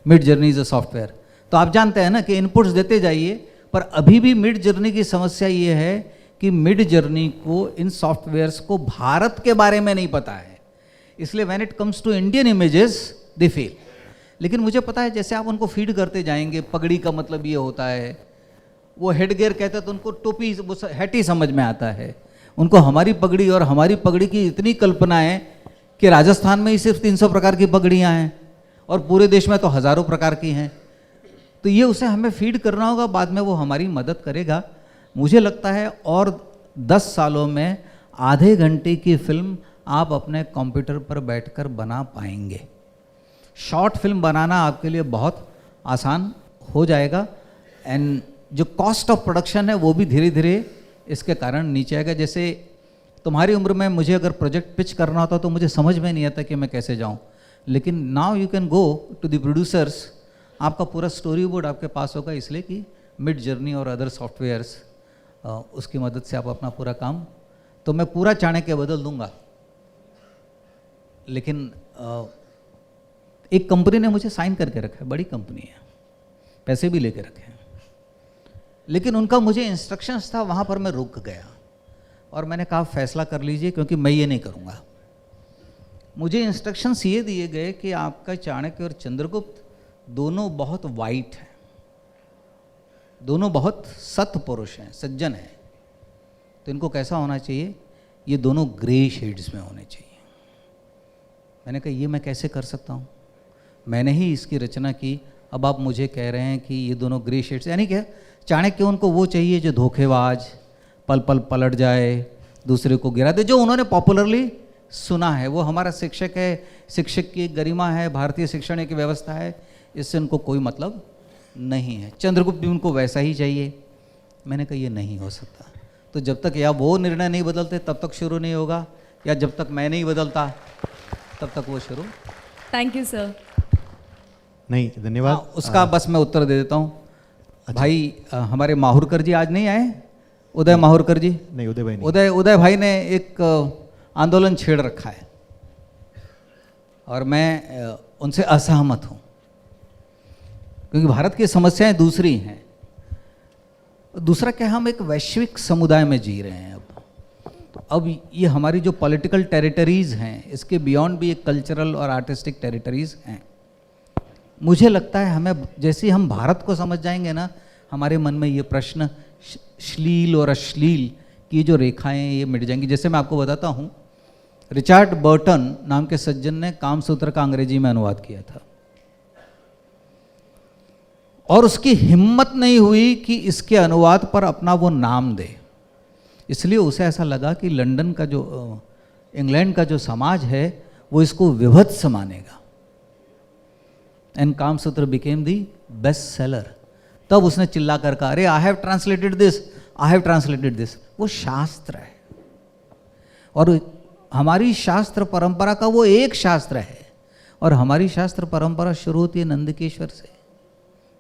Speaker 3: Mid journey is a software. तो आप जानते हैं ना कि इनपुट्स देते जाइए, पर अभी भी मिड जर्नी की समस्या ये है कि मिड जर्नी को, इन सॉफ्टवेयर्स को भारत के बारे में नहीं पता है, इसलिए when it comes to Indian images they fail. लेकिन मुझे पता है जैसे आप उनको फीड करते जाएंगे, पगड़ी का मतलब ये होता है, वो हेडगियर कहते हैं तो उनको टोपी, वो हैट ही समझ में आता है। उनको हमारी पगड़ी और हमारी पगड़ी की इतनी कल्पना है कि राजस्थान में ही सिर्फ 300 प्रकार की पगड़ियाँ हैं और पूरे देश में तो हज़ारों प्रकार की हैं। तो ये उसे हमें फीड करना होगा, बाद में वो हमारी मदद करेगा। मुझे लगता है और 10 सालों में आधे घंटे की फिल्म आप अपने कंप्यूटर पर बैठकर बना पाएंगे। शॉर्ट फिल्म बनाना आपके लिए बहुत आसान हो जाएगा। एंड जो कॉस्ट ऑफ प्रोडक्शन है वो भी धीरे धीरे इसके कारण नीचे आएगा। जैसे तुम्हारी उम्र में मुझे अगर प्रोजेक्ट पिच करना होता तो मुझे समझ में नहीं आता कि मैं कैसे जाऊं, लेकिन now you can go to the producers, आपका पूरा स्टोरी बोर्ड आपके पास होगा, इसलिए कि मिड जर्नी और अदर सॉफ्टवेयर्स उसकी मदद से आप अपना पूरा काम, तो मैं पूरा चाणक्य बदल दूंगा। लेकिन एक कंपनी ने मुझे साइन करके रखा है, बड़ी कंपनी है, पैसे भी लेके रखे हैं, लेकिन उनका मुझे इंस्ट्रक्शंस था, वहाँ पर मैं रुक गया और मैंने कहा फैसला कर लीजिए क्योंकि मैं ये नहीं करूँगा। मुझे इंस्ट्रक्शंस ये दिए गए कि आपका चाणक्य और चंद्रगुप्त दोनों बहुत वाइट हैं, दोनों बहुत सत्पुरुष हैं, सज्जन हैं, तो इनको कैसा होना चाहिए, ये दोनों ग्रे शेड्स में होने चाहिए। मैंने कहा ये मैं कैसे कर सकता हूँ, मैंने ही इसकी रचना की, अब आप मुझे कह रहे हैं कि ये दोनों ग्रे शेड्स, यानी क्या चाणक्य उनको वो चाहिए जो धोखेबाज, पल पल पलट जाए, दूसरे को गिरा दे, जो उन्होंने पॉपुलरली सुना है। वो हमारा शिक्षक है, शिक्षक की गरिमा है, भारतीय शिक्षण की व्यवस्था है, इससे उनको कोई मतलब नहीं है। चंद्रगुप्त भी उनको वैसा ही चाहिए। मैंने कहा ये नहीं हो सकता, तो जब तक या वो निर्णय नहीं बदलते तब तक शुरू नहीं होगा, या जब तक मैं नहीं बदलता तब तक वो शुरू।
Speaker 7: Thank you sir.
Speaker 2: नहीं, धन्यवाद।
Speaker 3: हाँ, उसका बस मैं उत्तर दे देता हूँ। भाई हमारे माहुरकर जी आज नहीं आए, उदय माहुरकर जी,
Speaker 2: नहीं, उदय भाई नहीं।
Speaker 3: उदय भाई ने एक आंदोलन छेड़ रखा है और मैं उनसे असहमत हूँ, क्योंकि भारत की समस्याएं दूसरी हैं। दूसरा क्या, हम एक वैश्विक समुदाय में जी रहे हैं। अब ये हमारी जो पॉलिटिकल टेरिटरीज़ हैं, इसके बियॉन्ड भी एक कल्चरल और आर्टिस्टिक टेरिटरीज़ हैं। मुझे लगता है हमें, जैसे हम भारत को समझ जाएंगे ना, हमारे मन में ये प्रश्न श्लील और अश्लील की जो रेखाएं ये मिट जाएंगी। जैसे मैं आपको बताता हूँ, रिचर्ड बर्टन नाम के सज्जन ने कामसूत्र का अंग्रेजी में अनुवाद किया था, और उसकी हिम्मत नहीं हुई कि इसके अनुवाद पर अपना वो नाम दे। इसलिए उसे ऐसा लगा कि लंदन का जो इंग्लैंड का जो समाज है वो इसको विभत्स मानेगा। And Kamasutra became the best seller. तब उसने चिल्ला कर कहा, अरे I have translated this, I have translated this. वो शास्त्र है, और हमारी शास्त्र परंपरा का वो एक शास्त्र है, और हमारी शास्त्र परंपरा शुरू होती है नंदकेश्वर से,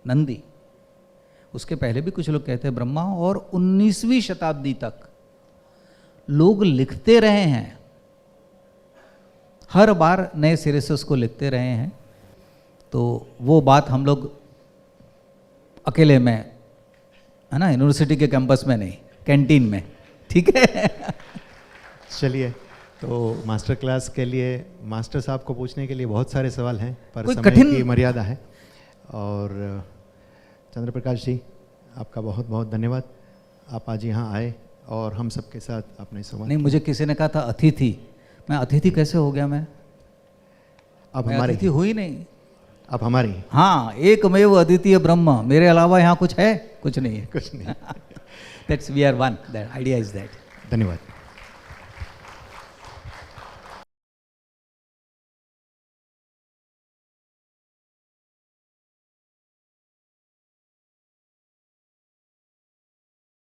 Speaker 3: नंदी। उसके पहले भी कुछ लोग कहते हैं ब्रह्मा, और 19वीं शताब्दी तक लोग लिखते रहे हैं, हर बार नए सिरे से उसको लिखते रहे हैं। तो वो बात हम लोग अकेले में, है ना, यूनिवर्सिटी के कैंपस में नहीं, कैंटीन में, ठीक है।
Speaker 2: चलिए, तो मास्टर क्लास के लिए मास्टर साहब को पूछने के लिए बहुत सारे सवाल हैं, पर
Speaker 3: कोई
Speaker 2: समय
Speaker 3: कठिन-
Speaker 2: की मर्यादा है। और चंद्र प्रकाश जी, आपका बहुत बहुत धन्यवाद, आप आज यहाँ आए और हम सबके साथ आपने संवाद।
Speaker 3: नहीं, मुझे किसी ने कहा था अतिथि, मैं अतिथि कैसे हो गया? मैं
Speaker 2: अब
Speaker 3: मैं
Speaker 2: हमारी
Speaker 3: अतिथि हुई नहीं।
Speaker 2: अब हमारी
Speaker 3: हाँ, एकमेव अद्वितीय ब्रह्म, मेरे अलावा यहाँ कुछ है? कुछ नहीं है।
Speaker 2: कुछ नहीं।
Speaker 3: That's we are one, that idea is that.
Speaker 2: धन्यवाद।